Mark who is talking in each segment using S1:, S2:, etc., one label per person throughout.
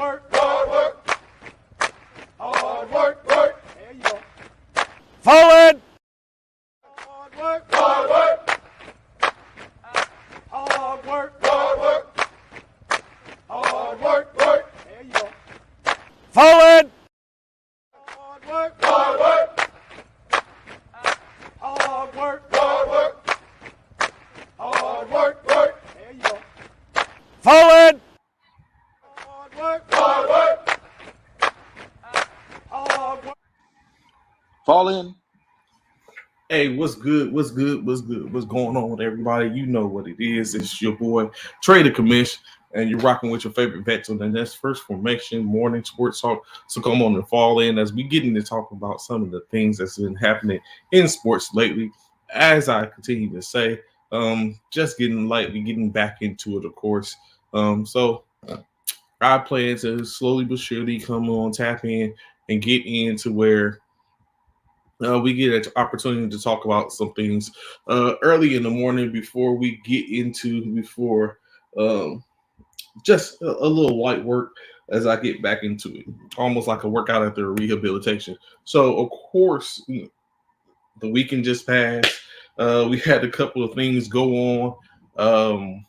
S1: work, hard work, hard work, work. There you go.
S2: Forward.
S1: Hard work, hard work, hard work, hard work, hard work, work. There you go.
S2: Forward.
S1: Hard work, hard work, hard work, hard work, hard work, work. There you go.
S2: Forward.
S1: Hard work, hard work, hard work.
S3: Fall in.
S4: Hey, what's good? What's good? What's good? What's going on with everybody? You know what it is. It's your boy, Trader Commish, and you're rocking with your favorite vets on the Nest First Formation Morning Sports Talk. So come on and fall in as we get into talk about some of the things that's been happening in sports lately. As I continue to say, just getting back into it, of course. So I plan to slowly but surely come on, tap in, and get into where we get an opportunity to talk about some things early in the morning before we get into just a little light work as I get back into it, almost like a workout after a rehabilitation. So, of course, the weekend just passed. We had a couple of things go on.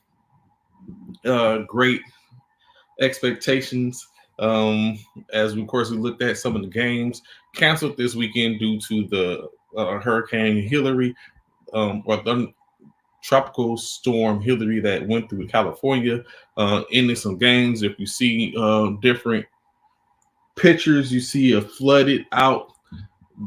S4: Great expectations. As we, of course, we looked at some of the games canceled this weekend due to the Hurricane Hillary, or the tropical storm Hillary that went through California, ending some games. If you see different pictures, you see a flooded out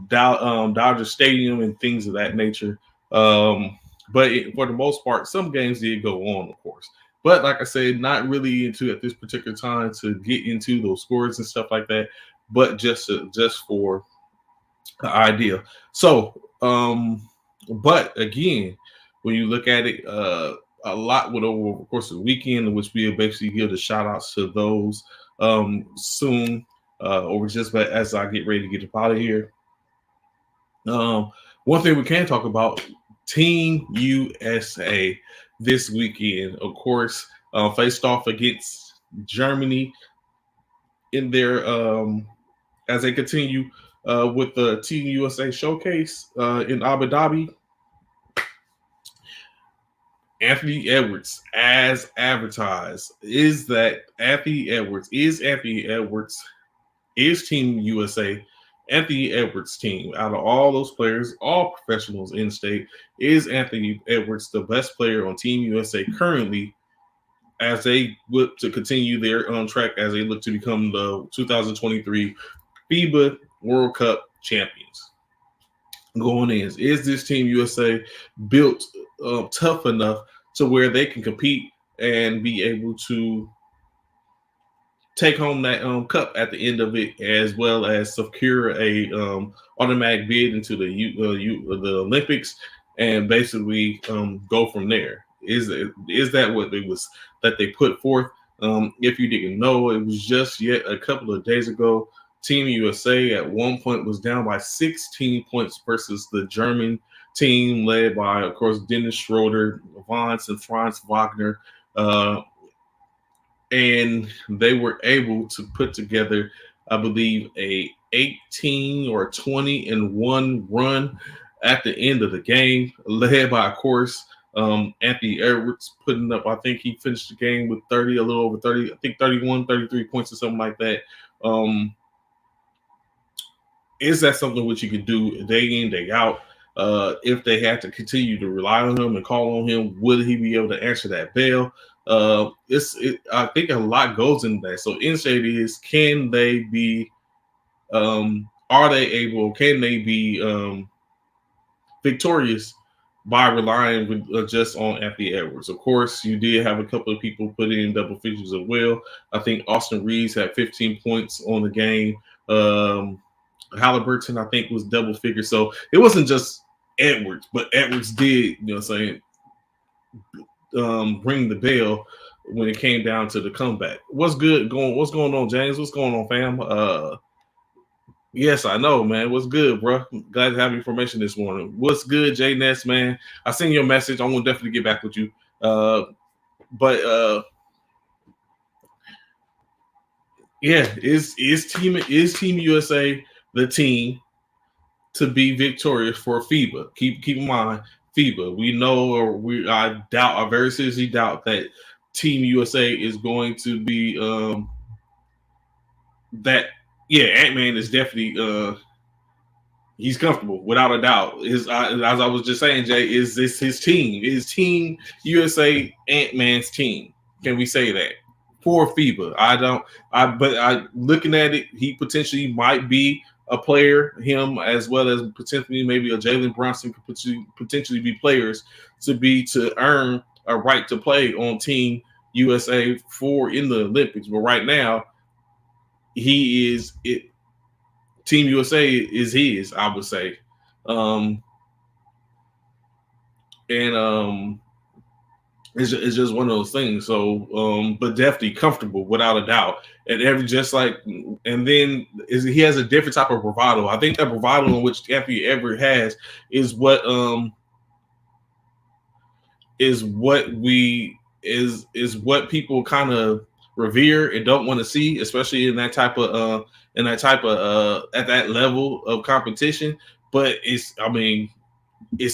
S4: Dodger Stadium and things of that nature. But for the most part, some games did go on, of course. But like I said, not really into at this particular time to get into those scores and stuff like that, but just for the idea. So, but again, when you look at it, a lot would over the course of the weekend, in which we'll basically give the shout outs to those soon, or just as I get ready to get up out of here. One thing we can talk about, Team USA this weekend, of course, faced off against Germany in their as they continue with the Team USA showcase in Abu Dhabi. Anthony Edwards, as advertised, is Anthony Edwards is Team USA. Anthony Edwards' team, out of all those players, all professionals in state, is Anthony Edwards the best player on Team USA currently, as they look to continue their track as they look to become the 2023 FIBA World Cup champions. Going in, is this Team USA built tough enough to where they can compete and be able to take home that cup at the end of it, as well as secure a automatic bid into the Olympics, and basically go from there? Is that what it was that they put forth? If you didn't know, it was just yet a couple of days ago. Team USA at one point was down by 16 points versus the German team led by, of course, Dennis Schroeder, Vance, and Franz Wagner. And they were able to put together, I believe, a 18 or 20-1 run at the end of the game, led by, of course, Anthony Edwards, putting up, I think he finished the game with 30, a little over 30, I think 31, 33 points or something like that. Is that something which you could do day in, day out? If they had to continue to rely on him and call on him, would he be able to answer that bell? I think a lot goes into that. So instead is, can they be victorious by relying just on Anthony Edwards? Of course, you did have a couple of people put in double figures as well. I think Austin Reeves had 15 points on the game. Halliburton, I think, was double figures. So it wasn't just Edwards, but Edwards did, ring the bell when it came down to the comeback. What's going on, James? What's going on, fam? Yes, I know, man. What's good, bro? Glad to have information this morning. What's good, Jay Ness, man? I seen your message. I'm gonna definitely get back with you. But Yeah, is Team USA the team to be victorious for FIBA? Keep in mind FIBA. We know, or I very seriously doubt that Team USA is going to be that. Yeah, Ant-Man is definitely he's comfortable without a doubt. As I was just saying, Jay, is this his team? Is Team USA Ant-Man's team? Can we say that? For FIBA. But looking at it, he potentially might be a player, him as well as potentially maybe a Jalen Brunson could potentially be players to earn a right to play on Team USA in the Olympics. But right now, he is it. Team USA is his, I would say, and it's just one of those things. So, but definitely comfortable without a doubt. And then he has a different type of bravado. I think that bravado in which Anthony Edwards has is what people kind of revere and don't want to see, especially in that type of at that level of competition. But it's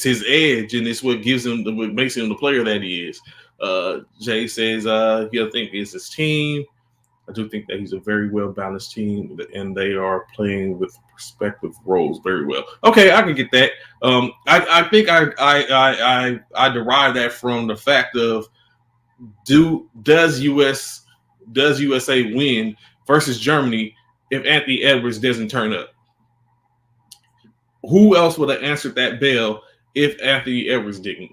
S4: his edge, and it's what makes him the player that he is. Jay says he'll think it's his team. I do think that he's a very well balanced team, and they are playing with respective roles very well. Okay, I can get that. I think I derive that from the fact of does USA win versus Germany if Anthony Edwards doesn't turn up? Who else would have answered that bell if Anthony Edwards didn't?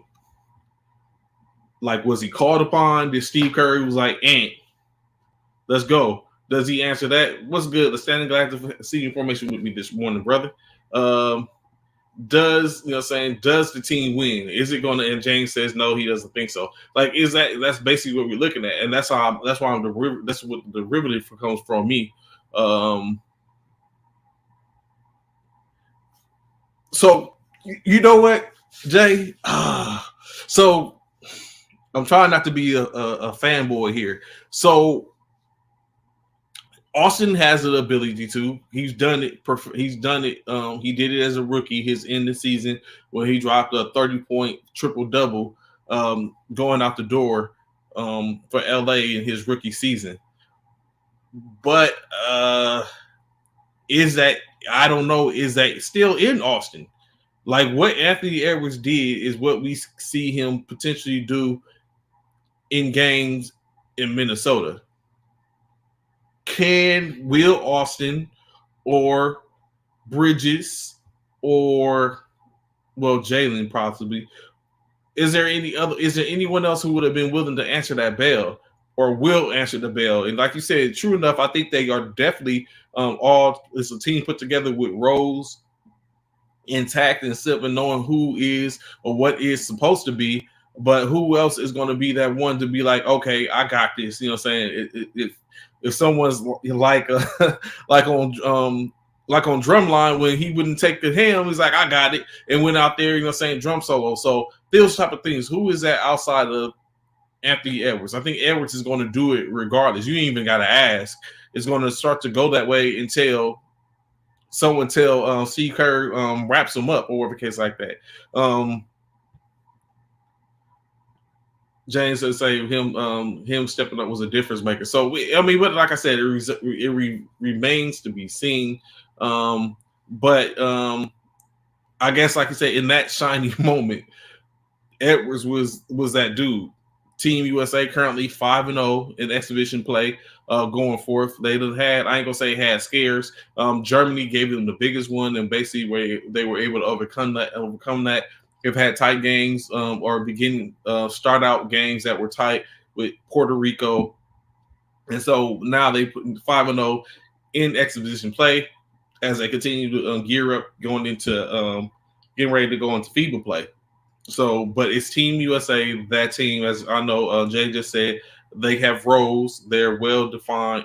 S4: Like, was he called upon? Did Steve Curry was like, let's go? Does he answer that? What's good? The standing glad to see you formation with me this morning, brother. Does the team win? Is it going to? And James says no, he doesn't think so. Like, that's basically what we're looking at, and that's why that's what the derivative comes from me. So you know what, Jay? So I'm trying not to be a fanboy here. So Austin has the ability to. He's done it. He did it as a rookie. His end of the season when he dropped a 30-point triple-double going out the door for LA in his rookie season. But I don't know. Is that still in Austin? Like, what Anthony Edwards did is what we see him potentially do in games in Minnesota. Can Will Austin or Bridges or Jalen possibly? Is there anyone else who would have been willing to answer that bell or will answer the bell? And like you said, true enough, I think they are definitely it's a team put together with roles intact and simple, knowing who is or what is supposed to be, but who else is going to be that one to be like, okay, I got this. You know what I'm saying? If someone's like on Drumline, when he wouldn't take the helm, he's like, I got it, and went out there, you know what I'm saying, drum solo. So those type of things. Who is that outside of Anthony Edwards? I think Edwards is going to do it regardless. You ain't even got to ask. It's going to start to go that way until Steve Kerr wraps him up or whatever case like that. James says him stepping up was a difference maker. So but like I said, it remains to be seen. But I guess, like you said, in that shiny moment, Edwards was that dude. Team USA currently 5-0 in exhibition play going forth. They had, I ain't gonna say had scares. Germany gave them the biggest one, and basically where they were able to overcome that. They've had tight games or start out games that were tight with Puerto Rico. And so now they put 5-0 in exhibition play as they continue to gear up going into getting ready to go into FIBA play. So, but it's Team USA, that team, as I know Jay just said, they have roles. They're well defined.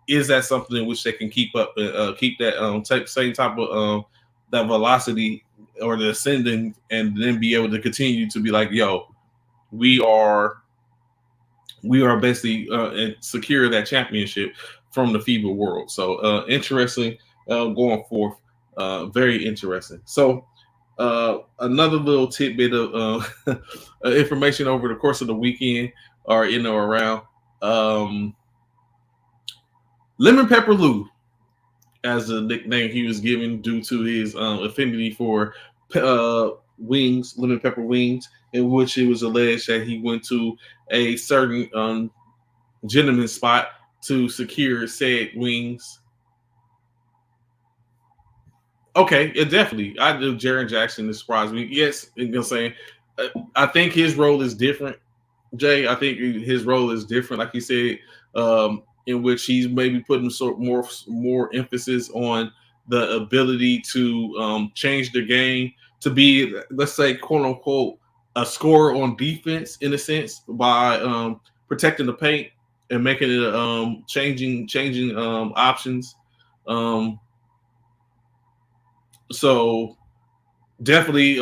S4: Is that something in which they can keep up, keep that same type of that velocity or the ascending, and then be able to continue to be like, yo, we are we are basically and secure that championship from the FIBA world. So interesting going forth. Very interesting. So another little tidbit of information over the course of the weekend or in or around. Lemon Pepper Lou, as a nickname he was given due to his affinity for wings, lemon pepper wings, in which it was alleged that he went to a certain gentleman spot to secure said wings. Okay, yeah, definitely. I do. Jaren Jackson is surprised me. Yes, you know what I'm saying. I think his role is different, Jay. I think his role is different, like you said, in which he's maybe putting more emphasis on the ability to change the game to be, let's say, quote unquote, a scorer on defense in a sense by protecting the paint and making it changing options. So definitely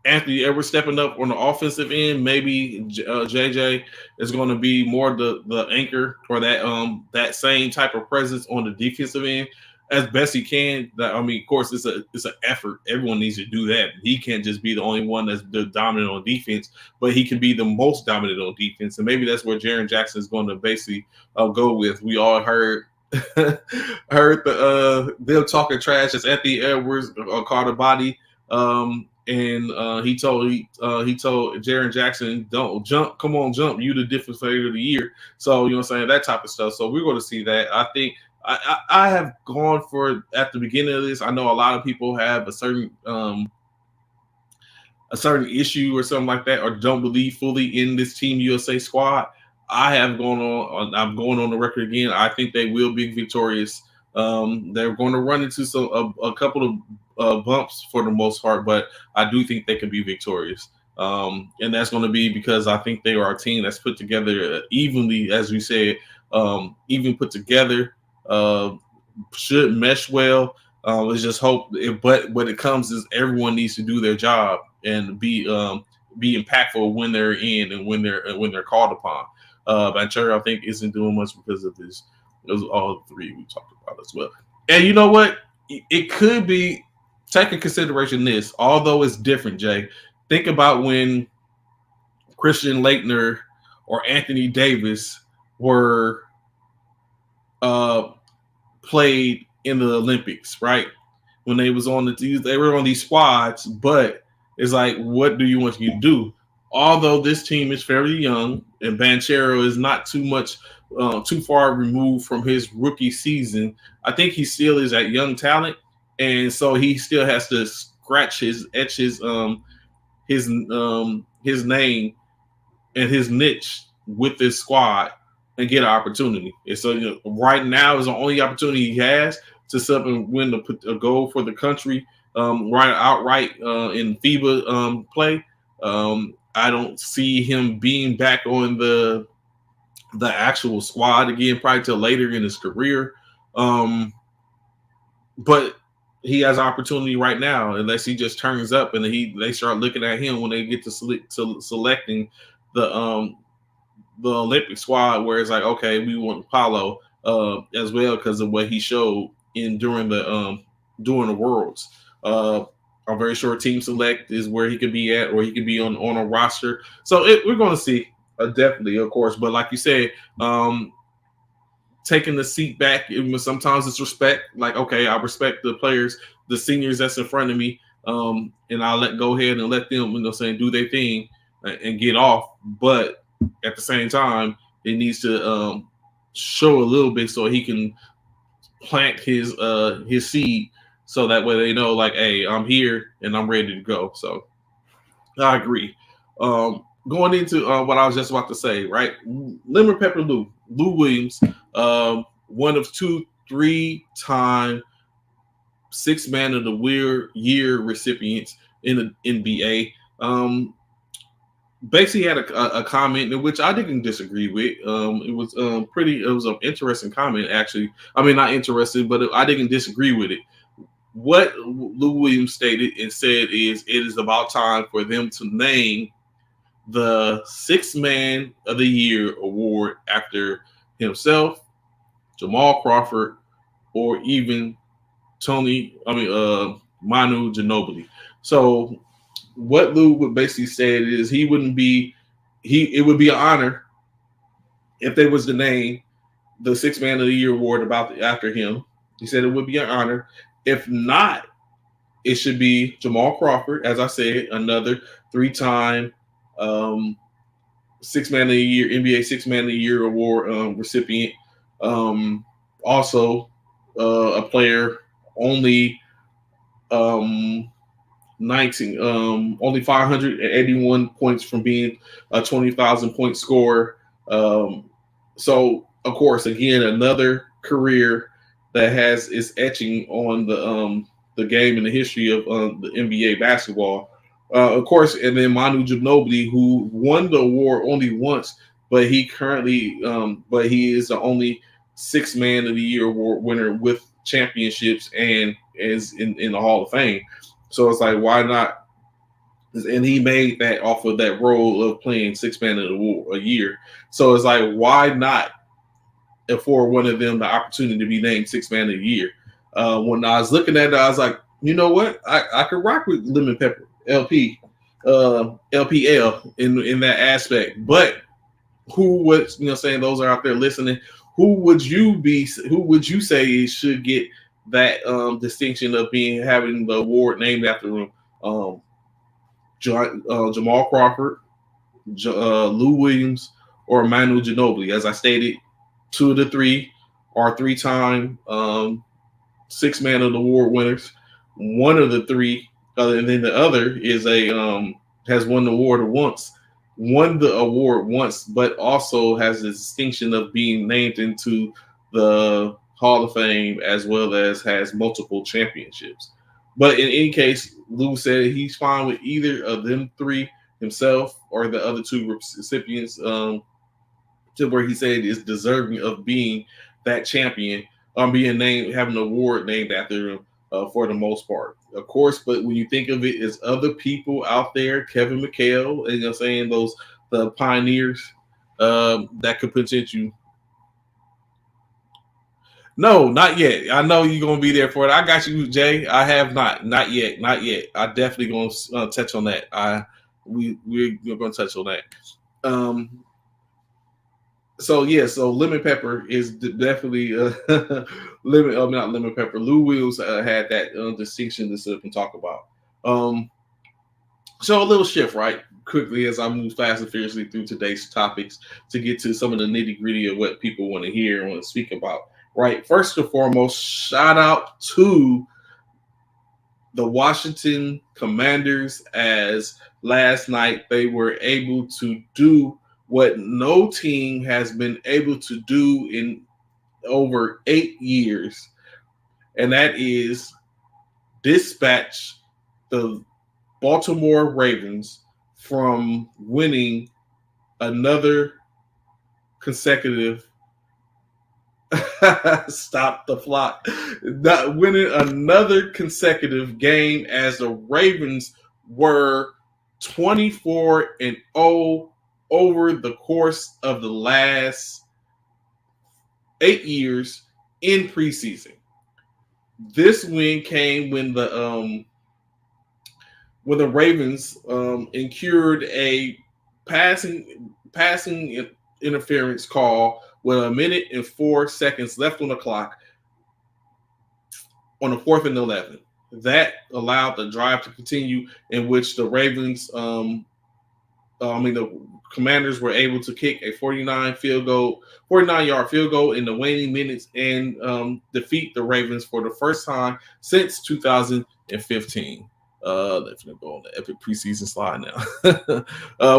S4: Anthony Edwards stepping up on the offensive end. Maybe JJ is going to be more the anchor or that same type of presence on the defensive end as best he can. That, I mean, of course, it's an effort. Everyone needs to do that. He can't just be the only one that's the dominant on defense, but he can be the most dominant on defense. And maybe that's where Jaren Jackson is going to basically go with. We all heard them talking trash as Anthony Edwards caught a body. And he told Jaren Jackson, "Don't jump, come on, jump. You the difference player of the year." So, you know what I'm saying, that type of stuff. So we're going to see that. I think I have gone for, at the beginning of this, I know a lot of people have a certain issue or something like that, or don't believe fully in this Team USA squad. I'm going on the record again. I think they will be victorious. They're going to run into a couple of bumps for the most part, but I do think they can be victorious. And that's going to be because I think they are a team that's put together evenly, as we said, even put together, should mesh well. Let's just hope. But what it comes is everyone needs to do their job and be impactful when they're in and when they're called upon. Banchero, I think, isn't doing much because of this. Those are all three we talked about as well. And you know what? It could be, take in consideration this, although it's different, Jay. Think about when Christian Laettner or Anthony Davis were played in the Olympics, right? When they were on these squads, but it's like, what do you want to do? Although this team is fairly young and Banchero is not too far removed from his rookie season, I think he still is that young talent, and so he still has to etch his name and his niche with this squad and get an opportunity. And so, right now is the only opportunity he has to step and win a goal for the country, outright in FIBA play. I don't see him being back on the actual squad again, probably till later in his career. But he has opportunity right now, unless he just turns up and they start looking at him when they get to selecting the Olympic squad, where it's like, okay, we want Paulo as well because of what he showed during the Worlds. A very short team select is where he could be at, or he could be on a roster. So we're going to see, definitely, of course. But like you said, taking the seat back, sometimes it's respect. Like, okay, I respect the players, the seniors that's in front of me, and I'll go ahead and let them, do their thing and get off. But at the same time, it needs to show a little bit so he can plant his seed, so that way they know, like, hey, I'm here and I'm ready to go. So I agree. Going into what I was just about to say, right? Lemon Pepper Lou Williams, one of 3-time Sixth Man of the Year recipients in the NBA. Basically had a comment in which I didn't disagree with. It was an interesting comment, actually. I mean, not interesting, but I didn't disagree with it. What Lou Williams stated and said is, it is about time for them to name the Sixth Man of the Year award after himself, Jamal Crawford, or even Manu Ginobili. So what Lou would basically say is it would be an honor if they was to name the Sixth Man of the Year award after him. He said it would be an honor. If not, it should be Jamal Crawford, as I said, another 3-time Sixth Man of the Year, NBA Sixth Man of the Year award recipient. Also, a player only 581 points from being a 20,000 point scorer. So, of course, again, another career that is etching on the game and the history of the NBA basketball. Of course, and then Manu Ginobili, who won the award only once, but he is the only Sixth Man of the Year award winner with championships and is in the Hall of Fame. So it's like, why not? And he made that off of that role of playing Sixth Man of the Year. So it's like, why not afford one of them the opportunity to be named Sixth Man of the Year? When I was looking at it, I was like, you know what? I could rock with Lemon Pepper, LPL in that aspect. But who would, saying those are out there listening, who would you say should get that distinction of having the award named after him? Jamal Crawford, Lou Williams, or Manu Ginobili? As I stated, 2 of the 3 are 3-time Sixth Man of the Award winners. 1 of the 3, and then the other is has won the award once, but also has the distinction of being named into the Hall of Fame as well as has multiple championships. But in any case, Lou said he's fine with either of them 3, himself or the other 2 recipients, to where he said is deserving of being that champion, being named, having an award named after him for the most part. Of course, but when you think of it, as other people out there, Kevin McHale, and the pioneers that could potentially. No, not yet. I know you're gonna be there for it. I got you, Jay. I have not yet. I definitely gonna touch on that. We're gonna touch on that. So Lemon Pepper is definitely not Lemon Pepper. Lou Williams had that distinction to sit up and talk about. So a little shift, right? Quickly as I move fast and furiously through today's topics to get to some of the nitty gritty of what people want to hear and want to speak about. Right. First and foremost, shout out to the Washington Commanders, as last night they were able to do what no team has been able to do in over 8 years, and that is dispatch the Baltimore Ravens from winning another consecutive stop the flock. Not winning another consecutive game, as the Ravens were 24-0 over the course of the last 8 years in preseason. This win came when the Ravens incurred a passing interference call with 1 minute and 4 seconds left on the clock on the 4th and 11. That allowed the drive to continue, in which the Ravens, the Commanders were able to kick a 49-yard field goal in the waning minutes and defeat the Ravens for the first time since 2015. Let's go on the epic preseason slide now.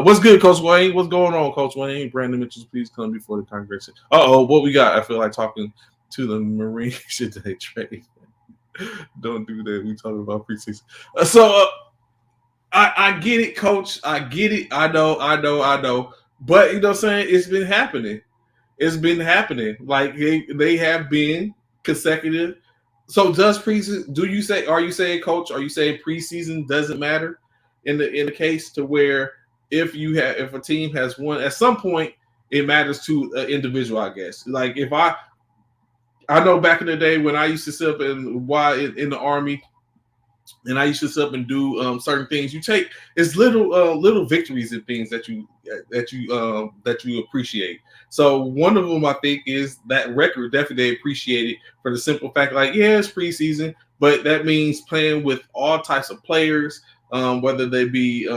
S4: What's good, Coach Wayne? What's going on, Coach Wayne? Brandon Mitchell, please come before the congregation. What we got? I feel like talking to the Marines today, Trey. Don't do that. We talking about preseason. I get it, Coach. I get it. I know. But you know what I'm saying? It's been happening. Like they have been consecutive. So does preseason? Are you saying, Coach? Are you saying preseason doesn't matter in the case to where if a team has won at some point, it matters to an individual, I guess. Like if I know back in the day when I used to sit up in the Army, and I used to sit up and do certain things. You take it's little victories and things that you appreciate. So one of them I think is that record. Definitely they appreciate it for the simple fact, like it's preseason, but that means playing with all types of players, whether they be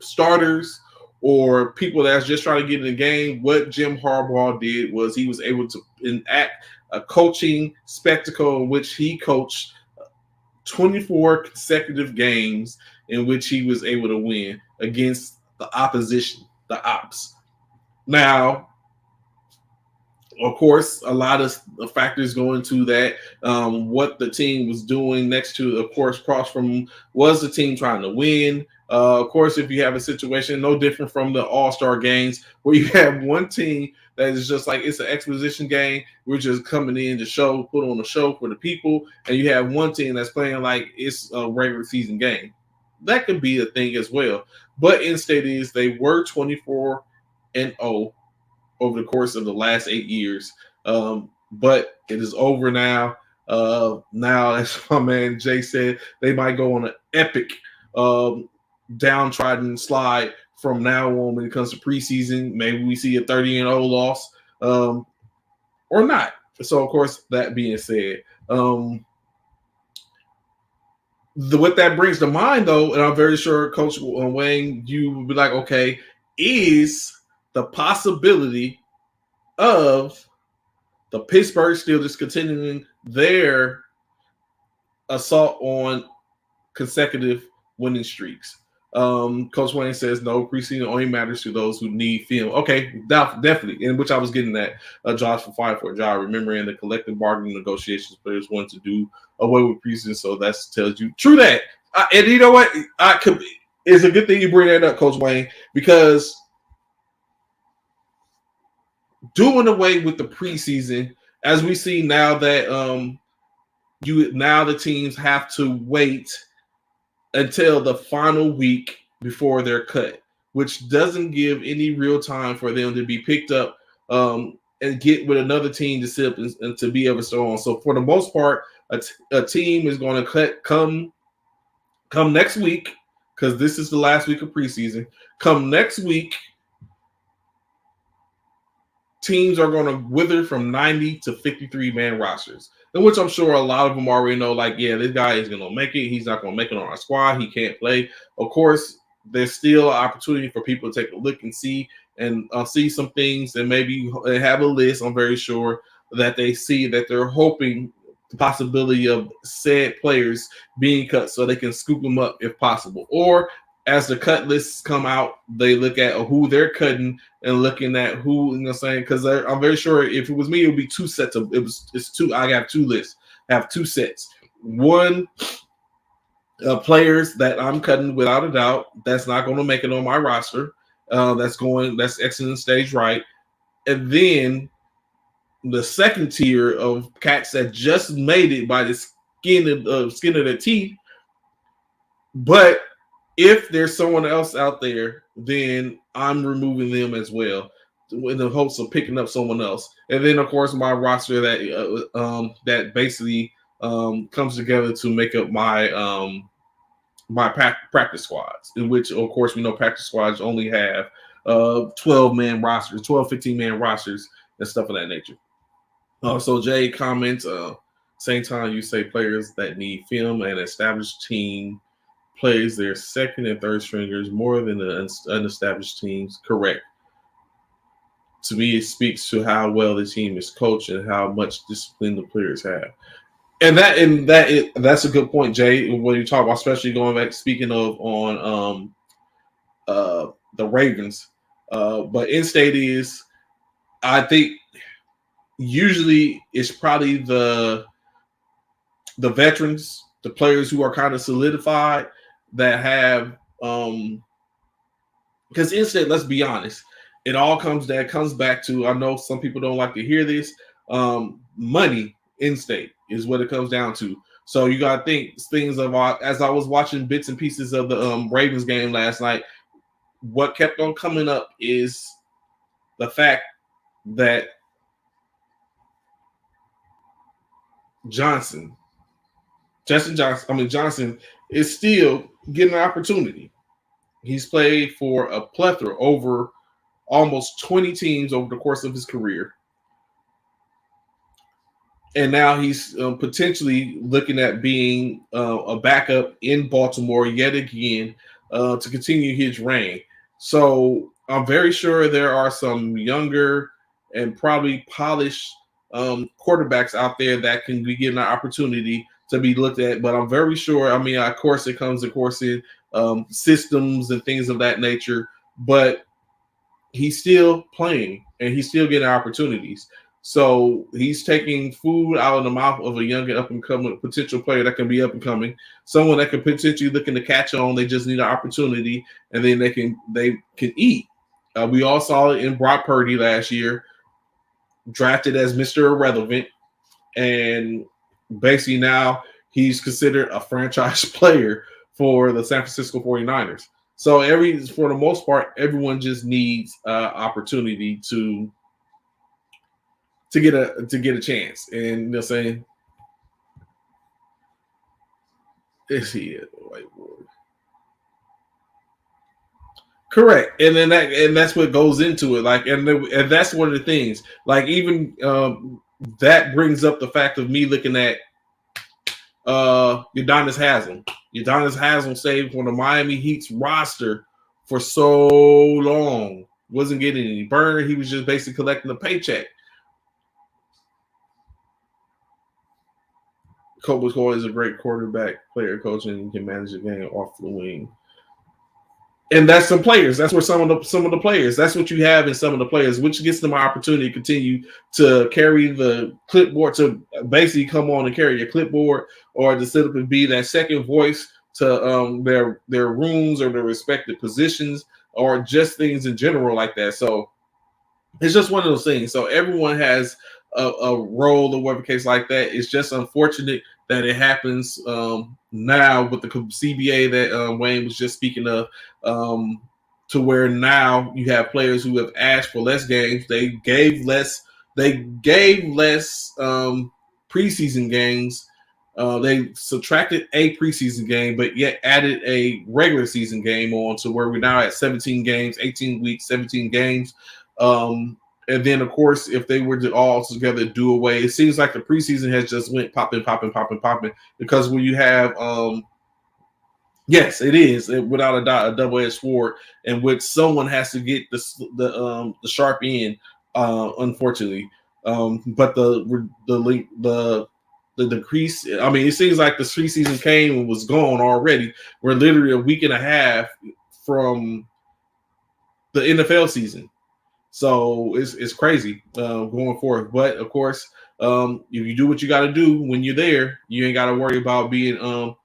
S4: starters or people that's just trying to get in the game. What Jim Harbaugh did was he was able to enact a coaching spectacle in which he coached 24 consecutive games in which he was able to win against the opposition, the ops. Now, of course, a lot of factors go into that. What the team was doing next to, of course, across from was the team trying to win. Of course, if you have a situation no different from the All-Star games where you have one team that is just like it's an exposition game. We're just coming in to put on a show for the people, and you have one team that's playing like it's a regular season game. That could be a thing as well. But in-state is they were 24-0 over the course of the last 8 years. But it is over now. Now, as my man Jay said, they might go on an epic downtrodden slide from now on when it comes to preseason. Maybe we see a 30-0 loss or not. So, of course, that being said, what that brings to mind, though, and I'm very sure Coach Wayne, you would be like, okay, is the possibility of the Pittsburgh Steelers continuing their assault on consecutive winning streaks. Coach Wayne says no, preseason only matters to those who need film. Okay, definitely, in which I was getting at Josh for Fight for a Job. Remembering the collective bargaining negotiations, players wanted to do away with preseason, so that tells you true that. And you know what? It's a good thing you bring that up, Coach Wayne, because doing away with the preseason, as we see now that the teams have to wait until the final week before they're cut, which doesn't give any real time for them to be picked up and get with another team to sit up and to be able to start on. So for the most part, a team is going to come next week, because this is the last week of preseason. Come next week, teams are going to wither from 90 to 53-man rosters, in which I'm sure a lot of them already know, like, yeah, this guy is going to make it. He's not going to make it on our squad. He can't play. Of course, there's still an opportunity for people to take a look and see some things and maybe have a list. I'm very sure that they see that they're hoping the possibility of said players being cut so they can scoop them up if possible. Or as the cut lists come out, they look at who they're cutting and looking at who, you know what I'm saying? Because I'm very sure if it was me, it would be two sets of it's two. I have two lists. I have two sets. One, players that I'm cutting without a doubt that's not going to make it on my roster. That's exiting stage right. And then the second tier of cats that just made it by the skin of their teeth. But if there's someone else out there, then I'm removing them as well, in the hopes of picking up someone else. And then, of course, my roster that basically comes together to make up my my practice squads, in which, of course, we know practice squads only have 12-man rosters, 12, 15-man rosters, and stuff of that nature. So Jay comments, same time you say players that need film, and established team plays their second and third stringers more than the unestablished teams. Correct. To me, it speaks to how well the team is coached and how much discipline the players have. And that's a good point, Jay, when you talk about, especially going back, speaking of on the Ravens. But in-state is, I think, usually it's probably the veterans, the players who are kind of solidified, that have because in-state, let's be honest, it all comes back to, I know some people don't like to hear this, money in-state is what it comes down to. So you got to think things of as I was watching bits and pieces of the Ravens game last night. What kept on coming up is the fact that Johnson is still getting an opportunity. He's played for a plethora over almost 20 teams over the course of his career. And now he's potentially looking at being a backup in Baltimore yet again to continue his reign. So I'm very sure there are some younger and probably polished quarterbacks out there that can be given an opportunity to be looked at. But I'm very sure, of course, it comes, of course, in systems and things of that nature. But he's still playing and he's still getting opportunities. So he's taking food out of the mouth of a young and up and coming potential player that can be up and coming, someone that could potentially looking to catch on. They just need an opportunity, and then they can eat. We all saw it in Brock Purdy last year, drafted as Mr. Irrelevant, and basically now he's considered a franchise player for the San Francisco 49ers. So for the most part, everyone just needs opportunity to get a chance. And you know what I'm saying? Is he a whiteboard? Correct. And then that's what goes into it. Like, and that's one of the things. Like, even that brings up the fact of me looking at Udonis Haslem. Udonis Haslem saved from the Miami Heat's roster for so long. Wasn't getting any burn. He was just basically collecting a paycheck. Coach McCoy is a great quarterback player coach and can manage the game off the wing. And that's some players. That's where some of the players. That's what you have in some of the players, which gets them an opportunity to continue to carry the clipboard, to basically come on and carry your clipboard, or to sit up and be that second voice to their rooms or their respective positions, or just things in general like that. So it's just one of those things. So everyone has a role or whatever case like that. It's just unfortunate that it happens now with the CBA that Wayne was just speaking of, to where now you have players who have asked for less games. They gave less preseason games. They subtracted a preseason game, but yet added a regular season game on, to where we're now at 17 games, 18 weeks, 17 games. And then, of course, if they were to all together do away, it seems like the preseason has just went popping. Because when you have, yes, it is without a doubt a double-edged sword, in which someone has to get the sharp end, unfortunately. But the decrease. I mean, it seems like the preseason came and was gone already. We're literally a week and a half from the NFL season. So it's crazy going forward. But of course, if you do what you got to do when you're there, you ain't got to worry about being on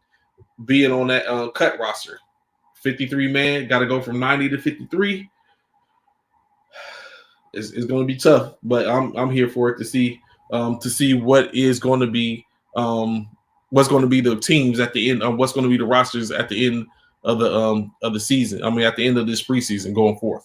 S4: that cut roster. 53 man, got to go from 90 to 53. It's going to be tough, but I'm here for it to see what is going to be what's going to be the teams at the end, what's going to be the rosters at the end of the season. I mean, at the end of this preseason going forth.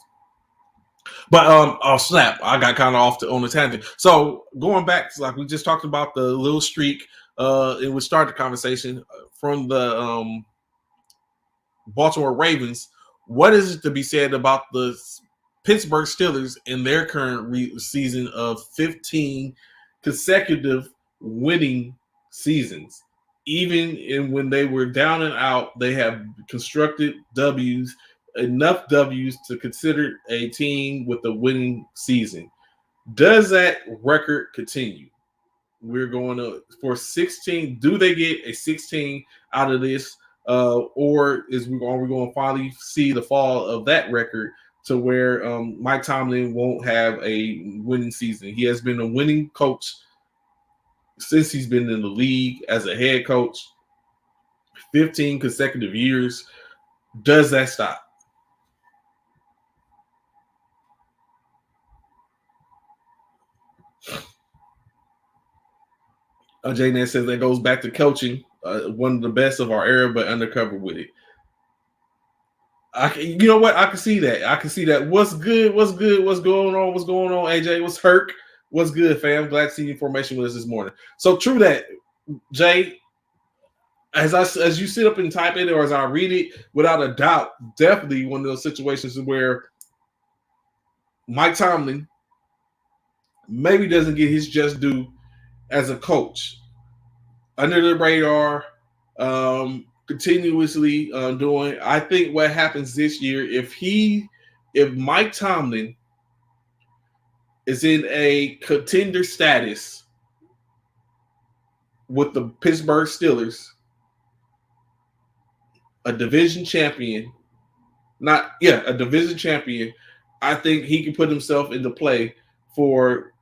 S4: But oh snap! I got kind of off on the tangent. So going back, like we just talked about the little streak, it would start the conversation from the Baltimore Ravens. What is it to be said about the Pittsburgh Steelers in their current season of 15 consecutive winning seasons? Even when they were down and out, they have constructed enough W's to consider a team with a winning season. Does that record continue? We're going to for 16. Do they get a 16 out of this, or are we going to finally see the fall of that record to where Mike Tomlin won't have a winning season? He has been a winning coach since he's been in the league as a head coach, 15 consecutive years. Does that stop? J-Net says that goes back to coaching. one of the best of our era, but undercover with it. You know what? I can see that. I can see that. What's good? What's good? What's going on? What's going on? AJ, what's Herc? What's good, fam? Glad to see you in formation with us this morning. So true that, Jay. As you sit up and type it, or as I read it, without a doubt, definitely one of those situations where Mike Tomlin maybe doesn't get his just due as a coach. Under the radar, continuously doing. I think what happens this year, if Mike Tomlin is in a contender status with the Pittsburgh Steelers, a division champion, a division champion, I think he can put himself into play for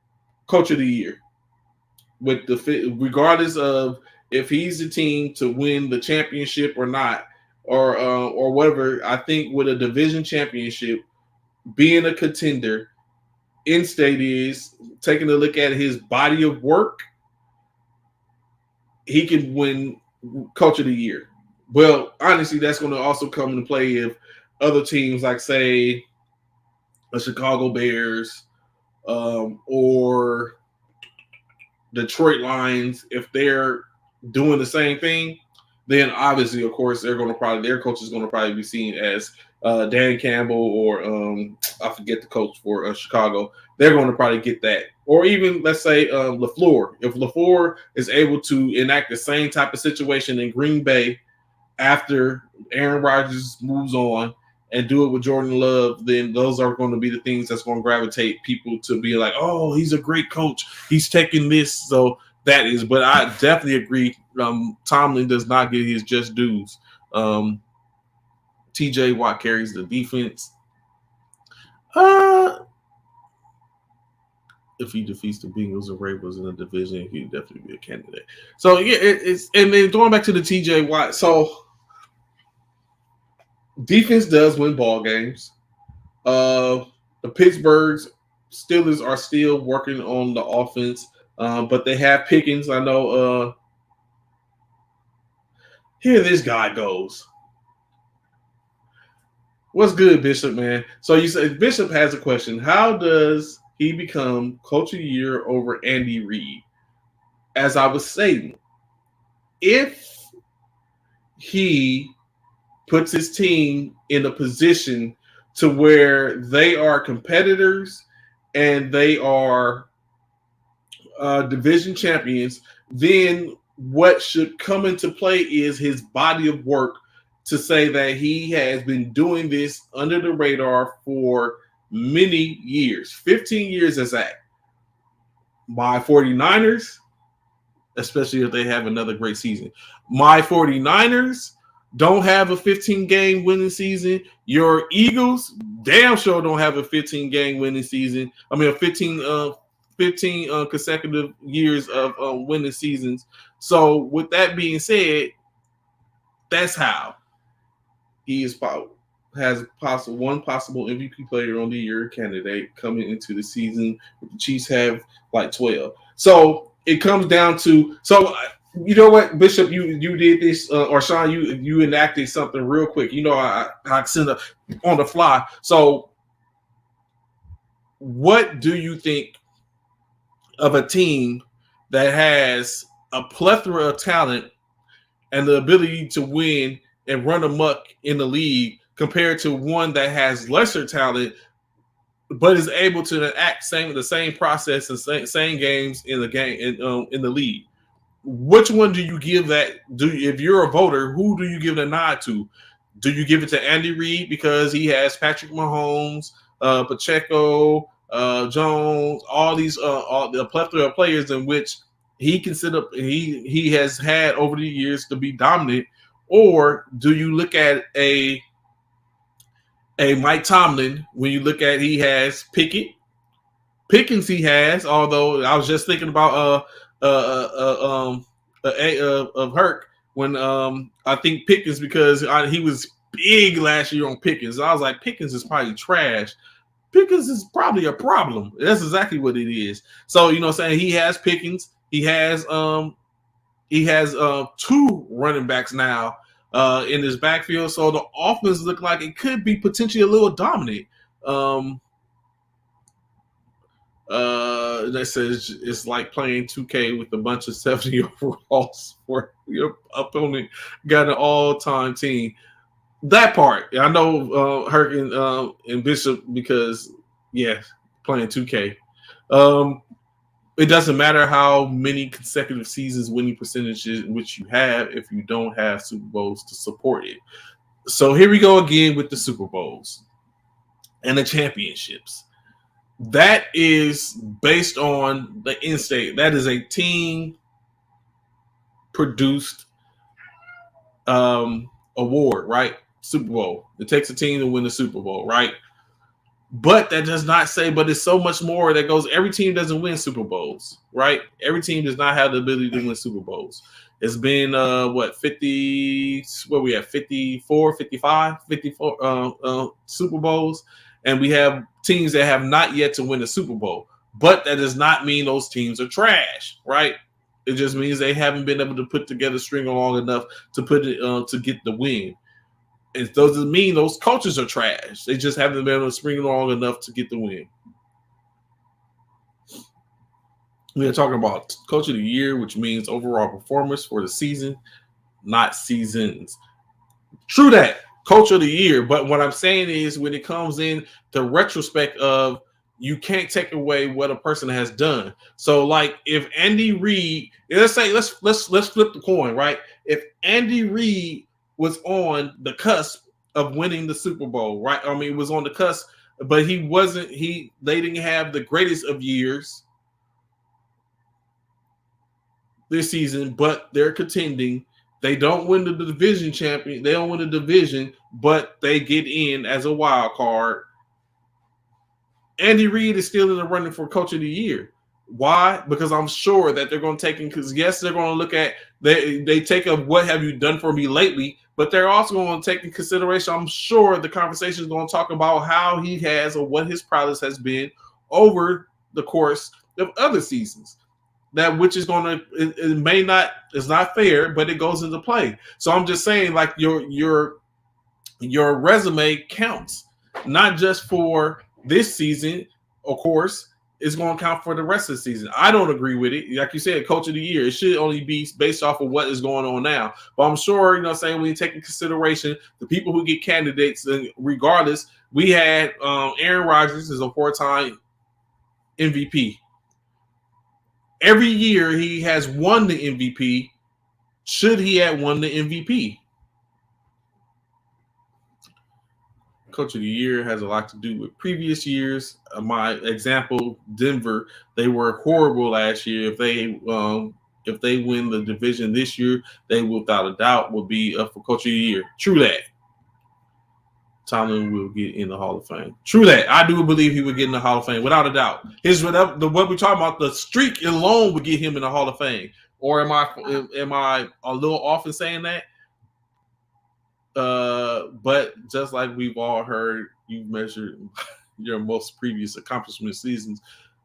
S4: Coach of the Year. Regardless of if he's the team to win the championship or not, or whatever, I think with a division championship, being a contender, in-state is taking a look at his body of work, he can win Coach of the Year. Well, honestly, that's going to also come into play if other teams, like say the Chicago Bears or Detroit Lions, if they're doing the same thing, then obviously, of course, their coach is going to probably be seen as Dan Campbell or I forget the coach for Chicago. They're going to probably get that. Or even, let's say, LaFleur. If LaFleur is able to enact the same type of situation in Green Bay after Aaron Rodgers moves on and do it with Jordan Love, then those are going to be the things that's going to gravitate people to be like, oh, he's a great coach. He's taking this. So that is, but I definitely agree. Tomlin does not get his just dues. TJ Watt carries the defense. If he defeats the Bengals and Ravens in the division, he'd definitely be a candidate. So yeah, it's and then going back to the TJ Watt. So defense does win ball games. The Pittsburgh Steelers are still working on the offense, but they have Pickens. I know. Here this guy goes. What's good, Bishop, man? So you said Bishop has a question. How does he become Coach of the Year over Andy Reid? As I was saying, if he puts his team in a position to where they are competitors and they are division champions, then what should come into play is his body of work to say that he has been doing this under the radar for many years, 15 years as that. My 49ers, especially if they have another great season. My 49ers don't have a 15-game winning season. Your Eagles damn sure don't have a 15-game winning season. I mean, 15 consecutive years of winning seasons. So with that being said, that's how he has one possible MVP player on the year candidate coming into the season. The Chiefs have like 12. So it comes down to, so you know what, Bishop, you did this, or Sean, you enacted something real quick. You know, I sent it on the fly. So what do you think of a team that has a plethora of talent and the ability to win and run amok in the league compared to one that has lesser talent but is able to enact the same process and same games in the game in the league? Which one do you give that? If you're a voter, who do you give the nod to? Do you give it to Andy Reid because he has Patrick Mahomes, Pacheco, Jones, all the plethora of players in which he has had over the years to be dominant? Or do you look at a Mike Tomlin when you look at he has Pickens he has, although I was just thinking about of Herc when I think Pickens, because he was big last year on Pickens. I was like, Pickens is probably trash. Pickens is probably a problem. That's exactly what it is. So, you know what I'm saying? He has Pickens. He has He has 2 running backs now in his backfield, so the offense look like it could be potentially a little dominant. That says it's like playing 2K with a bunch of 70 overalls for your opponent got an all-time team. That part, I know Herkin and Bishop because, yeah, playing 2K. It doesn't matter how many consecutive seasons winning percentages which you have if you don't have Super Bowls to support it. So here we go again with the Super Bowls and the championships. That is based on the in-state. That is a team-produced award, right? Super Bowl. It takes a team to win the Super Bowl, right? But that does not say, but it's so much more that goes. Every team doesn't win Super Bowls, right? Every team does not have the ability to win Super Bowls. It's been 50, what we have, 54, 55, 54 Super Bowls. And we have teams that have not yet to win a Super Bowl. But that does not mean those teams are trash, right? It just means they haven't been able to put together a string long enough to put it to get the win. It doesn't mean those coaches are trash. They just haven't been able to spring long enough to get the win. We are talking about Coach of the Year, which means overall performance for the season, not seasons. True that, Coach of the Year. But what I'm saying is when it comes in the retrospect of you can't take away what a person has done. So like if Andy Reid, let's flip the coin, right? If Andy Reid was on the cusp of winning the Super Bowl, right? I mean, was on the cusp, but they didn't have the greatest of years this season, but they're contending. They don't win the division champion. They don't win the division, but they get in as a wild card. Andy Reid is still in the running for Coach of the Year. Why? Because I'm sure that they're going to take in, because yes, they're going to look at, they take up what have you done for me lately, but they're also going to take in consideration, I'm sure the conversation is going to talk about how he has or what his prowess has been over the course of other seasons. That which is going to, it may not, it's not fair, but it goes into play. So I'm just saying, like your resume counts, not just for this season, of course. It's going to count for the rest of the season. I don't agree with it. Like you said, Coach of the Year, it should only be based off of what is going on now. But I'm sure, saying when you take in consideration the people who get candidates, and regardless, we had Aaron Rodgers is a 4-time MVP. Every year he has won the MVP. Should he have won the MVP? Coach of the Year has a lot to do with previous years. My example, Denver, they were horrible last year. If they win the division this year, they without a doubt will be up for Coach of the Year. True that. Tomlin will get in the Hall of Fame. True that. I do believe he would get in the Hall of Fame without a doubt. What we're talking about, the streak alone would get him in the Hall of Fame. Or am I a little off in saying that? But just like we've all heard, you've measured your most previous accomplishment seasons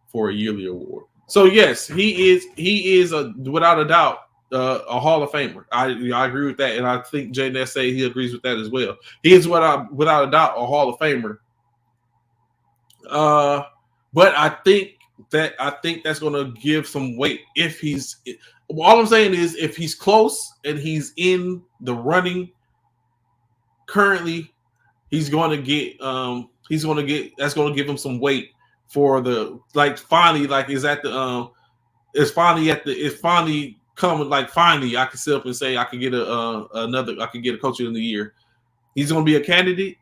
S4: for a yearly award. So yes, he is without a doubt a Hall of Famer. I agree with that, and I think Jay Ness say he agrees with that as well. He is without a doubt a Hall of Famer. But I think that's going to give some weight if he's. All I'm saying is if he's close and he's in the running. Currently, he's going to get. That's going to give him some weight for the finally it's finally coming. Like finally, I can sit up and say I can get I can get a Coach of the Year. He's going to be a candidate,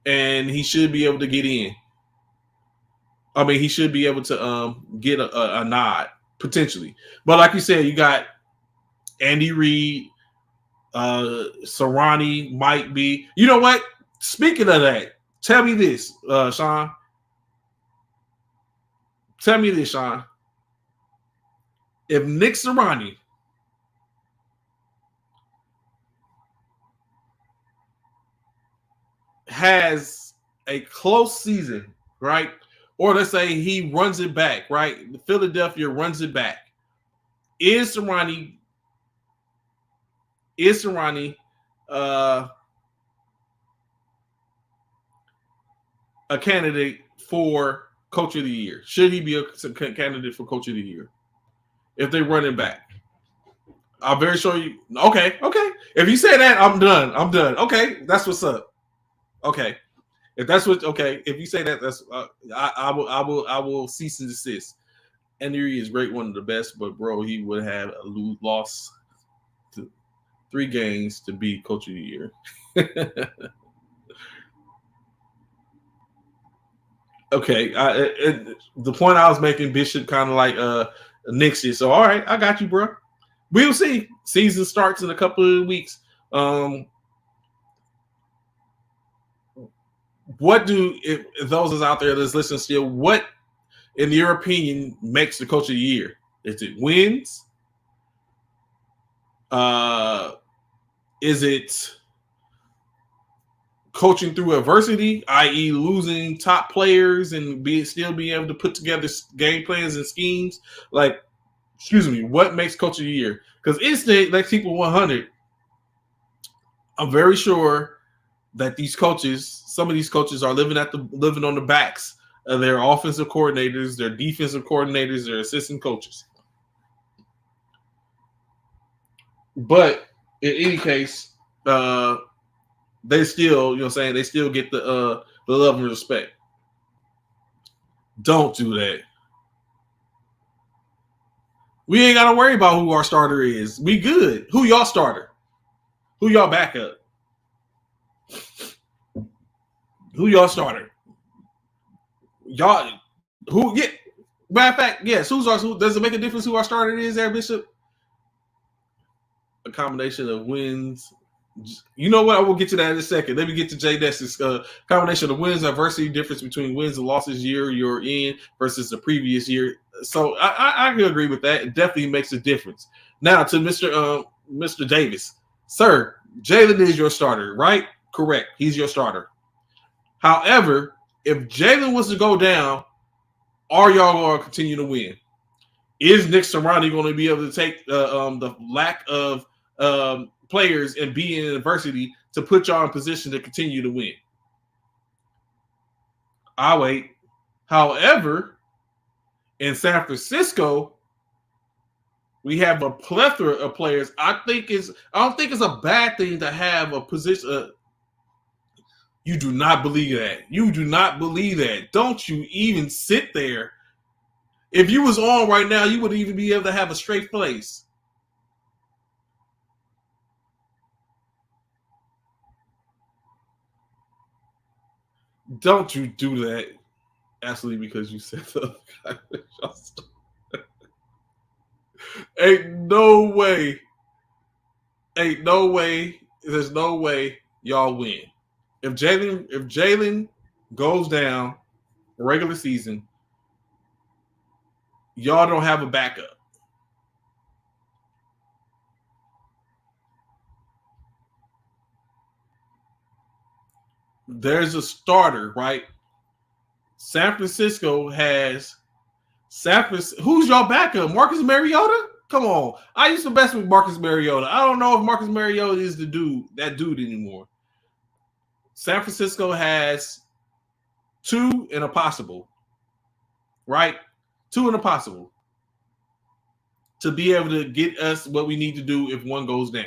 S4: and he should be able to get in. I mean, he should be able to get a nod potentially. But like you said, you got Andy Reid. Sirianni might be. You know what? Speaking of that, tell me this, Sean. Tell me this, Sean. If Nick Sirianni has a close season, right? Or let's say he runs it back, right? Philadelphia runs it back. Is Sirianni a candidate for Coach of the Year? Should he be a candidate for Coach of the Year if they run it back? I'm very sure you. Okay. If you say that, I'm done. Okay, that's what's up. Okay, if that's what. Okay, if you say that, that's I will cease and desist. Henry is great, one of the best, but bro, he would have lost 3 games to be Coach of the Year. Okay, the point I was making, Bishop kind of like Nixie. So all right, I got you, bro. We'll see. Season starts in a couple of weeks. What do if those is out there that's listening still? What, in your opinion, makes the Coach of the Year? Is it wins? Is it coaching through adversity, i.e., losing top players and still being able to put together game plans and schemes? Like, excuse me, what makes Coach of the Year? Because instant, like people 100, I'm very sure that these coaches, some of these coaches, are living on the backs of their offensive coordinators, their defensive coordinators, their assistant coaches. But in any case, they still, you know what I'm saying, they still get the love and respect. Don't do that. We ain't got to worry about who our starter is. We good. Who y'all starter? Who y'all backup? Who y'all starter? Y'all who? Yeah. Matter of fact, yes. Who does it make a difference who our starter is there, Bishop? A combination of wins. You know what? I will get to that in a second. Let me get to Jay Ness's combination of wins, adversity, difference between wins and losses year you're in versus the previous year. So I can agree with that. It definitely makes a difference. Now to Mr. Davis. Sir, Jalen is your starter, right? Correct. He's your starter. However, if Jalen was to go down, are y'all going to continue to win? Is Nick Sirianni going to be able to take the lack of players and be in adversity to put y'all in position to continue to win? I'll wait. However, in San Francisco, we have a plethora of players. I don't think it's a bad thing to have a position. You do not believe that. You do not believe that. Don't you even sit there. If you was on right now, you wouldn't even be able to have a straight face. Don't you do that, actually, because you said the Ain't no way. There's no way y'all win. If Jalen goes down regular season, y'all don't have a backup. There's a starter, right? San Francisco has who's y'all backup? Marcus Mariota? Come on. I used to best with Marcus Mariota. I don't know if Marcus Mariota is that dude anymore. San Francisco has 2 and a possible, right? 2 and a possible to be able to get us what we need to do if one goes down.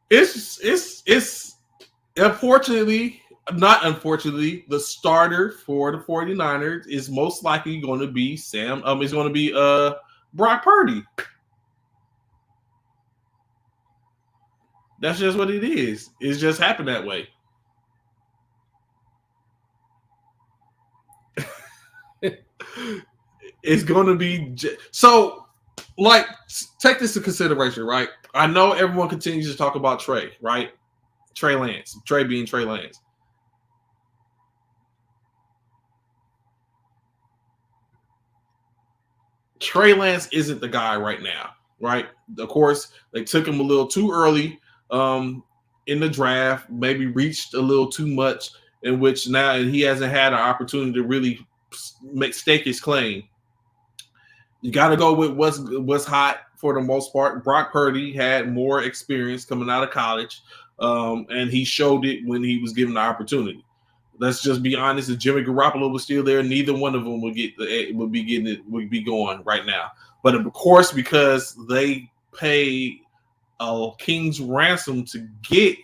S4: It's unfortunately, not unfortunately, the starter for the 49ers is most likely going to be Brock Purdy. That's just what it is. It's just happened that way. It's going to be so. Like, take this into consideration, right? I know everyone continues to talk about Trey, right? Trey Lance. Trey being Trey Lance. Trey Lance isn't the guy right now, right? Of course, they took him a little too early in the draft, maybe reached a little too much in which now he hasn't had an opportunity to really stake his claim. You got to go with what's hot for the most part. Brock Purdy had more experience coming out of college, and he showed it when he was given the opportunity. Let's just be honest. If Jimmy Garoppolo was still there, neither one of them would be going right now. But of course, because they pay a king's ransom to get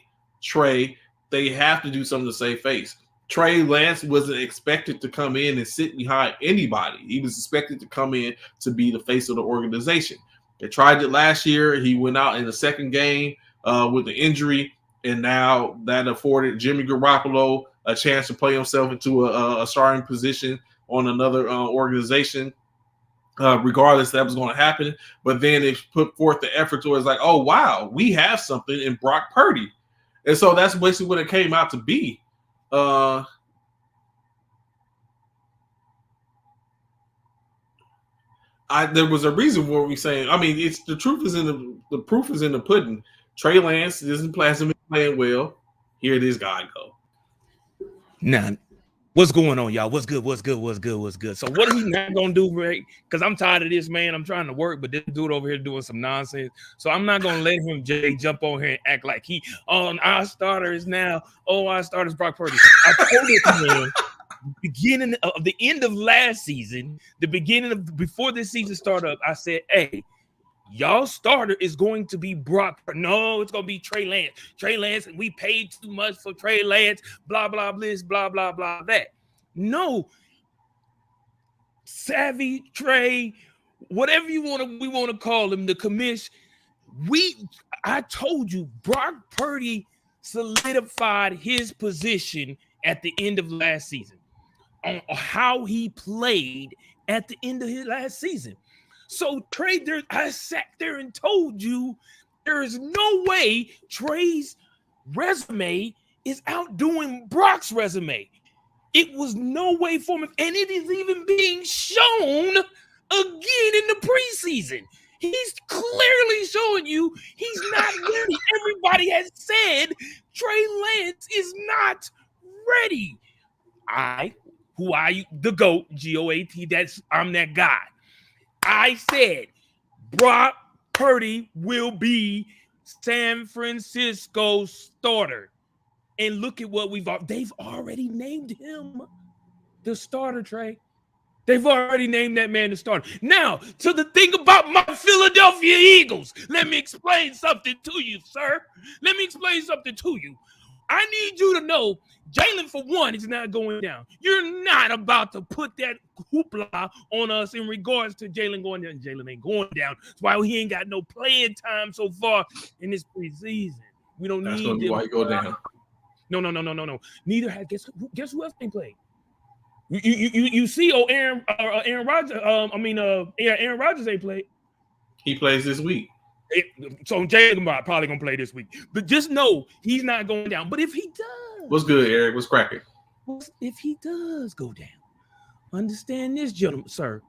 S4: Trey, they have to do something to save face. Trey Lance wasn't expected to come in and sit behind anybody. He was expected to come in to be the face of the organization. They tried it last year. He went out in the second game with an injury, and now that afforded Jimmy Garoppolo a chance to play himself into a starting position on another organization. Regardless, that was going to happen. But then it put forth the effort towards like, oh, wow, we have something in Brock Purdy. And so that's basically what it came out to be. There was a reason for me saying, I mean, it's the proof is in the pudding. Trey Lance hasn't been playing well. Here this guy go.
S5: Nah, what's going on, y'all? What's good? So what are he not gonna do, right? Because I'm tired of this, man. I'm trying to work, but this dude over here doing some nonsense. So I'm not gonna let him jump on here and act like our starter is now. Our starter is Brock Purdy. I told it, man. Beginning of the end of last season, before this season started up, I said, hey, y'all starter is going to be Brock. No, it's going to be Trey Lance. Trey Lance, and we paid too much for Trey Lance, blah, blah, bliss, blah, blah, blah, that. No. Savvy, Trey, whatever we want to call him, the commish. I told you, Brock Purdy solidified his position at the end of last season on how he played at the end of his last season. So Trey, I sat there and told you there is no way Trey's resume is outdoing Brock's resume. It was no way for him, and it is even being shown again in the preseason. He's clearly showing you he's not ready. Everybody has said Trey Lance is not ready. The GOAT, GOAT, I'm that guy. I said Brock Purdy will be San Francisco's starter. And look at what they've already named him the starter, Trey. They've already named that man the starter. Now, to the thing about my Philadelphia Eagles, let me explain something to you, sir. Let me explain something to you. I need you to know Jalen, for one, is not going down. You're not about to put that hoopla on us in regards to Jalen going down. Jalen ain't going down. That's why he ain't got no playing time so far in this preseason. We don't
S4: That's
S5: need
S4: gonna be why he go down.
S5: No. Neither had guess who else ain't played? You see, Aaron Rodgers. Aaron Rodgers ain't played.
S4: He plays this week.
S5: So Jalen probably gonna play this week. But just know he's not going down. But if he does,
S4: what's good, Eric? What's cracking?
S5: If he does go down, understand this, gentleman, sir.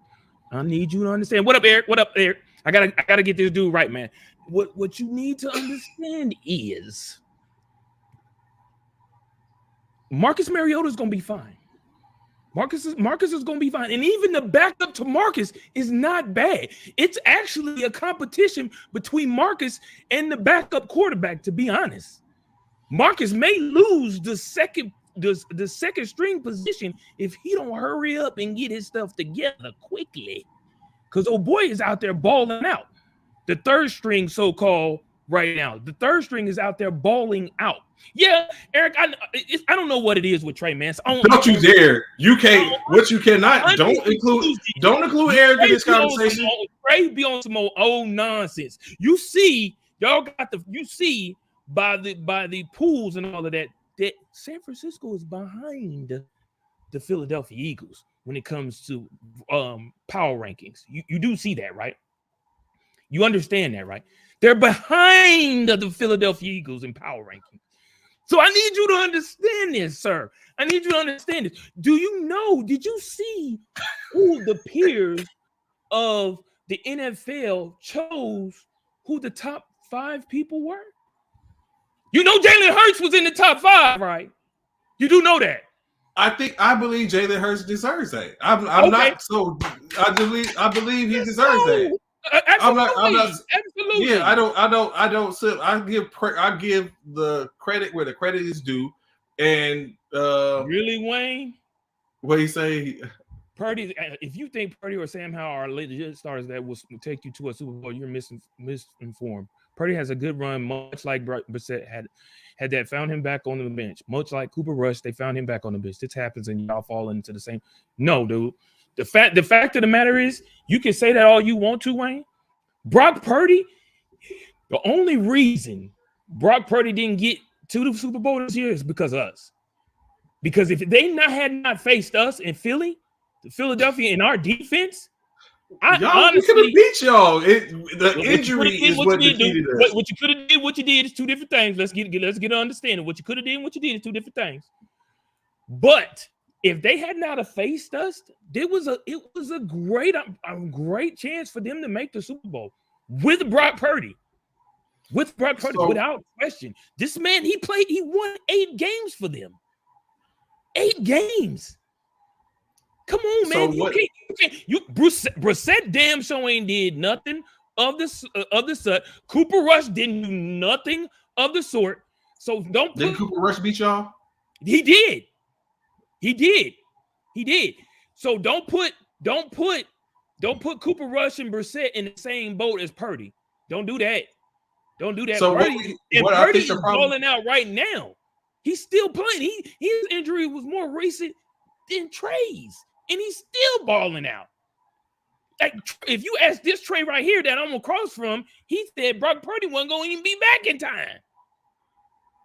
S5: I need you to understand. What up, Eric? I gotta get this dude right, man. What you need to understand is Marcus Mariota is gonna be fine. Marcus is going to be fine. And even the backup to Marcus is not bad. It's actually a competition between Marcus and the backup quarterback, to be honest. Marcus may lose the second string position if he don't hurry up and get his stuff together quickly. Because old boy is out there balling out. The third string, so-called, right now. The third string is out there balling out. Yeah, Eric, I don't know what it is with Trey, man. So
S4: don't you dare. You can't. What you cannot. Don't include Eric in this conversation.
S5: Trey be on some old nonsense. You see, y'all got you see by the pools and all of that San Francisco is behind the Philadelphia Eagles when it comes to power rankings. You do see that, right? You understand that, right? They're behind the Philadelphia Eagles in power rankings. So I need you to understand this, sir. I need you to understand this. Did you see who the peers of the NFL chose who the top 5 people were? You know Jalen Hurts was in the top 5, right? You do know that.
S4: I believe Jalen Hurts deserves that. I'm
S5: Okay.
S4: not so. I believe he deserves that.
S5: Absolutely. Absolutely.
S4: Yeah, I don't. So I give the credit where the credit is due. And
S5: Really, Wayne?
S4: what he say?
S5: Purdy. If you think Purdy or Sam Howell are legit starters that will take you to a Super Bowl, you're misinformed. Purdy has a good run, much like Brissett had that found him back on the bench. Much like Cooper Rush, they found him back on the bench. This happens, and y'all fall into the same. No, dude. The fact of the matter is, you can say that all you want to, Wayne. Brock Purdy. The only reason Brock Purdy didn't get to the Super Bowl this year is because of us. Because if they had not faced us in Philadelphia in our defense,
S4: Y'all could have beat y'all. The injury is what defeated us.
S5: What you could have did, what you did is two different things. Let's get an understanding. What you could have did and what you did is two different things. But if they had not have faced us, it was a great chance for them to make the Super Bowl with Brock Purdy. Without question. This man, he won 8 games for them. 8 games. Come on, man. Brissett damn sure ain't did nothing of the sort. Cooper Rush didn't do nothing of the sort. So
S4: Did Cooper Rush beat y'all?
S5: He did. So don't put Cooper Rush and Brissett in the same boat as Purdy. Don't do that.
S4: So
S5: Purdy is balling out right now. He's still playing. His injury was more recent than Trey's, and he's still balling out. Like, if you ask this Trey right here that I'm across from, he said Brock Purdy wasn't going to even be back in time.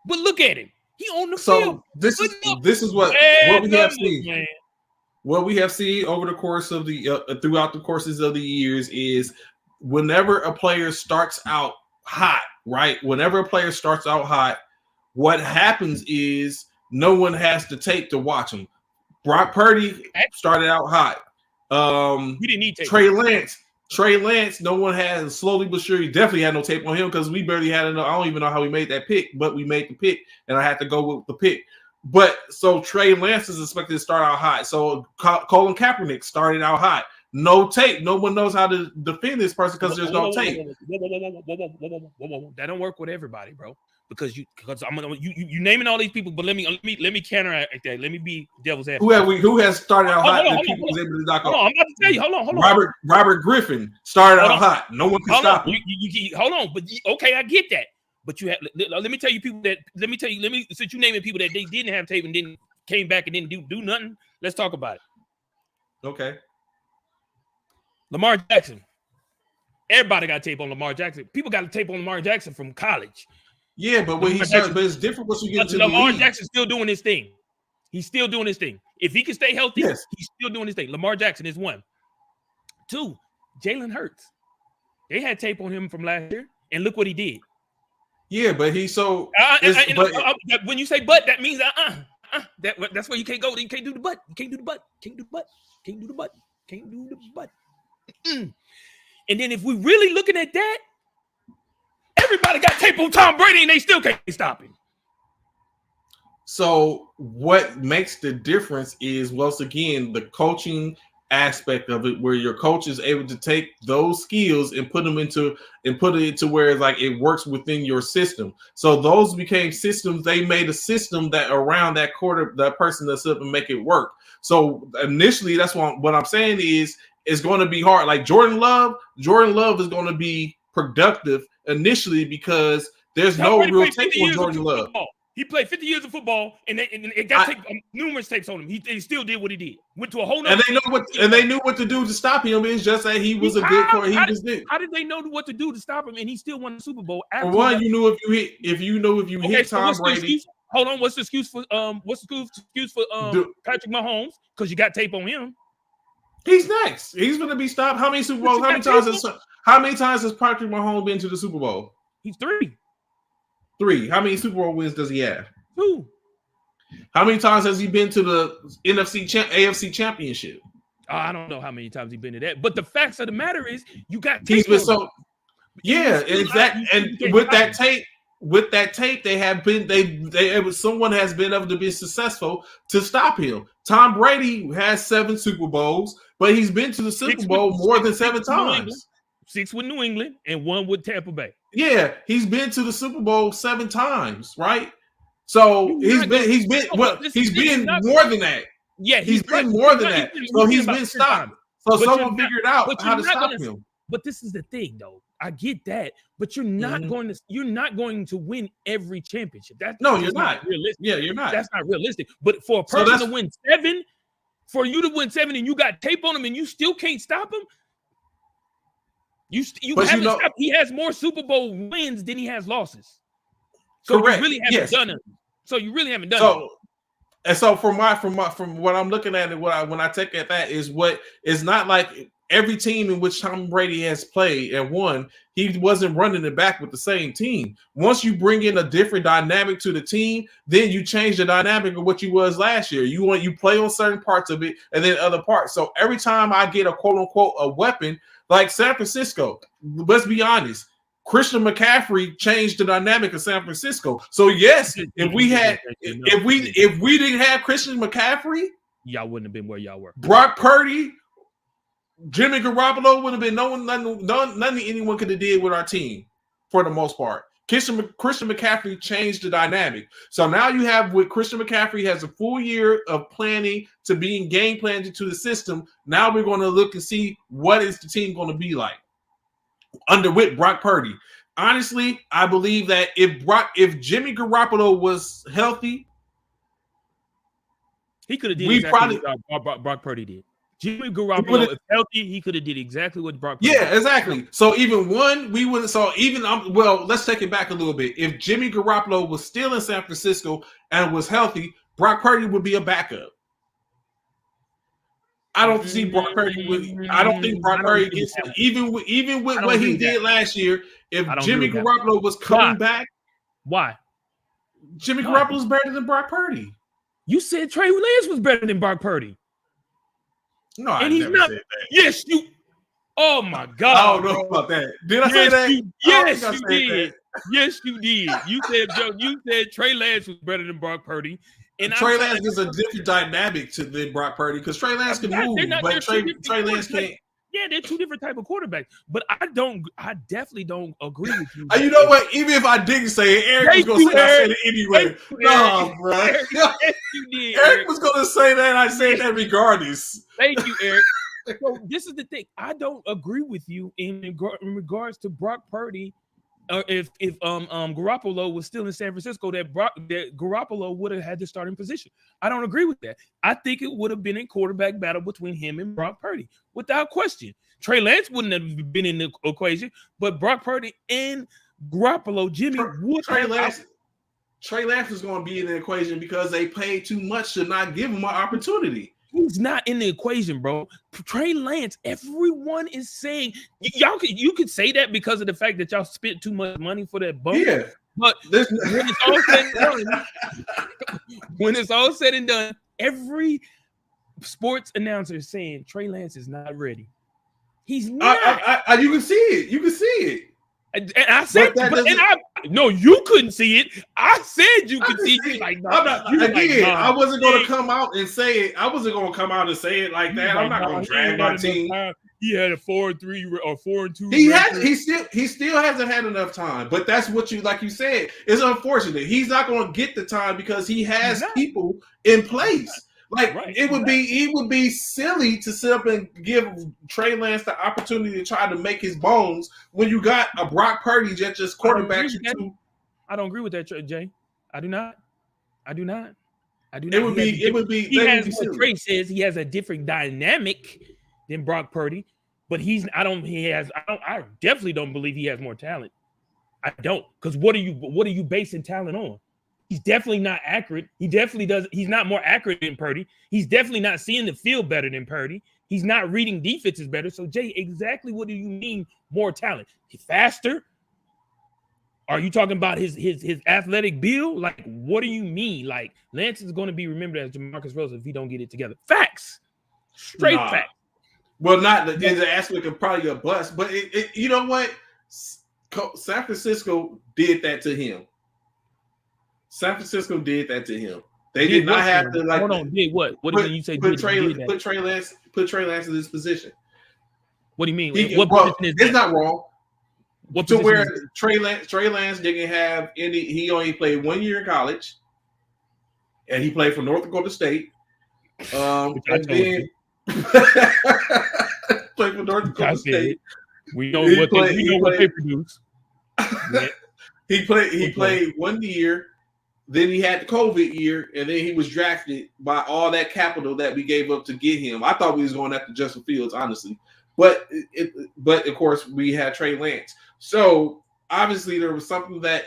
S5: But look at him. He on the field.
S4: This is what we have seen. Man. What we have seen over the course of throughout the courses of the years is whenever a player starts out hot, right? Whenever a player starts out hot, what happens is no one has to tape to watch him. Brock Purdy started out hot.
S5: We didn't need tape.
S4: Trey Lance, no one has, slowly but surely, definitely had no tape on him because we barely had I don't even know how we made that pick, but we made the pick, and I had to go with the pick. But so Trey Lance is expected to start out hot. So Colin Kaepernick started out hot. No tape. No one knows how to defend this person because there's no tape.
S5: That don't work with everybody, bro. Because you naming all these people, but let me counteract that. Let me be devil's advocate.
S4: Who has started out hot that people was able to knock off?
S5: I'm about to tell you. Hold on.
S4: Robert Griffin started out hot. No one can stop him.
S5: Hold on, but okay, I get that. But you have. Let me tell you people that. Since you naming people that they didn't have tape and didn't came back and didn't do nothing. Let's talk about it.
S4: Okay.
S5: Lamar Jackson. Everybody got tape on Lamar Jackson. People got tape on Lamar Jackson from college.
S4: Yeah, but when he starts, but it's different once you get to
S5: Lamar
S4: the
S5: Jackson's still doing his thing. He's still doing his thing. If he can stay healthy,
S4: yes,
S5: he's still doing his thing. Lamar Jackson is 1. 2, Jalen Hurts. They had tape on him from last year, and look what he did.
S4: Yeah, but he's so.
S5: When you say "but," that means that's where you can't go. You can't do the butt. You can't do the butt. Can't do the butt. Can't do the butt. Can't do the butt. And then if we're really looking at that, everybody got tape on Tom Brady and they still can't stop him.
S4: So what makes the difference is, once again, the coaching aspect of it, where your coach is able to take those skills and put it into where it's like it works within your system. So those became systems. They made a system that around that person that's up and make it work. So initially, that's what I'm saying is it's going to be hard. Like Jordan Love is going to be productive initially because there's no real tape on Jordan Love.
S5: He played 50 years of football, and it got numerous tapes on him. He still did what he did. Went to a whole nother.
S4: And they knew what to do to stop him. It's just that he was a good player.
S5: How did they know what to do to stop him? And he still won the Super Bowl.
S4: For one, you knew if you hit Tom Brady.
S5: Hold on, what's the excuse for Patrick Mahomes? Because you got tape on him.
S4: He's next. He's going to be stopped. How many Super Bowls? How many times has Patrick Mahomes been to the Super Bowl?
S5: He's 3.
S4: 3. How many Super Bowl wins does he have?
S5: 2.
S4: How many times has he been to the AFC Championship?
S5: I don't know how many times he's been to that, but the facts of the matter is, you got.
S4: He's been so. Yeah, exactly. And with that tape, with that tape, they have been someone has been able to be successful to stop him. Tom Brady has 7 Super Bowls, but he's been to the Super Bowl more than 7 times.
S5: 6 with New England and 1 with Tampa Bay.
S4: Yeah, he's been to the Super Bowl 7 times, right? So he's been more than that.
S5: Yeah,
S4: he's been more than that. So he's been stopped. So someone figured out how to stop him.
S5: But this is the thing, though. I get that, but you're not going to win every championship.
S4: You're not
S5: realistic.
S4: Yeah, you're not.
S5: That's not realistic. But for a person to win 7, for you to win 7, and you got tape on him, and you still can't stop him. He has more Super Bowl wins than he has losses. So
S4: correct.
S5: You really haven't done it. So you really haven't done it.
S4: And so from what I'm looking at, and when I take at that is what it's not like every team in which Tom Brady has played and won, he wasn't running it back with the same team. Once you bring in a different dynamic to the team, then you change the dynamic of what you was last year. You play on certain parts of it and then other parts. So every time I get a quote unquote a weapon like San Francisco, let's be honest, Christian McCaffrey changed the dynamic of San Francisco. So yes, if we didn't have Christian McCaffrey,
S5: y'all wouldn't have been where y'all were.
S4: Brock Purdy, Jimmy Garoppolo would have been nothing anyone could have did with our team for the most part. Christian McCaffrey changed the dynamic. So now you have with Christian McCaffrey has a full year of planning to being game planned into the system. Now we're going to look and see what is the team going to be like with Brock Purdy. Honestly, I believe that if Jimmy Garoppolo was healthy,
S5: he could have did what Brock Purdy did. Jimmy Garoppolo, if healthy, he could have did exactly what Brock Purdy did.
S4: Exactly. So even we wouldn't. So even let's take it back a little bit. If Jimmy Garoppolo was still in San Francisco and was healthy, Brock Purdy would be a backup. I don't see Brock Purdy. I don't think Brock Purdy gets even with what he did last year. If Jimmy Garoppolo was coming back,
S5: why?
S4: Jimmy Garoppolo is better than Brock Purdy.
S5: You said Trey Lance was better than Brock Purdy.
S4: No, I never said that.
S5: Yes, you. Oh my God!
S4: I don't know about that. Did I say that?
S5: Yes, you did. Yes, you did. You said Trey Lance was better than Brock Purdy. And
S4: Trey Lance is a different dynamic than Brock Purdy because Trey Lance can move, but Trey Lance can't.
S5: Yeah, they're two different type of quarterbacks. But I definitely don't agree with you.
S4: You know what? Even if I didn't say it, Eric was going to say I said it anyway. No, bro.
S5: Yes, you did.
S4: Eric was going to say that. I said that regardless.
S5: Thank you, Eric. So this is the thing. I don't agree with you in regards to Brock Purdy. If Garoppolo was still in San Francisco, that Garoppolo would have had the starting position. I don't agree with that. I think it would have been a quarterback battle between him and Brock Purdy, without question. Trey Lance wouldn't have been in the equation, but Brock Purdy and Garoppolo, Jimmy would.
S4: Trey Lance is going to be in the equation because they paid too much to not give him an opportunity.
S5: He's not in the equation, bro. Trey Lance, everyone is saying you could say that because of the fact that y'all spent too much money for that bump.
S4: Yeah.
S5: But when it's all said and done, every sports announcer is saying Trey Lance is not ready. He's not.
S4: You can see it. You can see it.
S5: And I said, no, you couldn't see it. I said you could see it. Like,
S4: I wasn't going to come out and say it. I wasn't going to come out and say it like that. I'm not going to drag my team.
S5: He had a 4-3 or 4-2.
S4: He still hasn't had enough time. But that's what like you said, it's unfortunate. He's not going to get the time because he has people in place. It would be silly to sit up and give Trey Lance the opportunity to try to make his bones when you got a Brock Purdy that just quarterbacks you to.
S5: I don't agree with that, Jay. I do not.
S4: It would be.
S5: What Trey says, he has a different dynamic than Brock Purdy, but I definitely don't believe he has more talent. I don't, because what are you basing talent on? He's definitely not accurate. He's not more accurate than Purdy. He's definitely not seeing the field better than Purdy. He's not reading defenses better. So, Jay, exactly what do you mean more talent? He's faster? Are you talking about his athletic build? Like, what do you mean? Like, Lance is going to be remembered as Jamarcus Russell if he don't get it together. Facts. Straight facts.
S4: Well, not in the aspect of probably a bust, but you know what? San Francisco did that to him. San Francisco did that to him. They did not have to like.
S5: Hold on, did what? What do you mean? You say
S4: put Trey Lance in this position?
S5: What do you mean?
S4: He,
S5: what
S4: well,
S5: position is
S4: it's
S5: that?
S4: not wrong.
S5: What
S4: To
S5: position
S4: where
S5: is
S4: Trey Lance didn't have any. He only played 1 year in college, and he played for North Dakota State. And then played for North Dakota State.
S5: We know what they produce.
S4: He played 1 year. Then he had the COVID year, and then he was drafted by all that capital that we gave up to get him. I thought we was going after Justin Fields, honestly, but of course we had Trey Lance. So obviously there was something that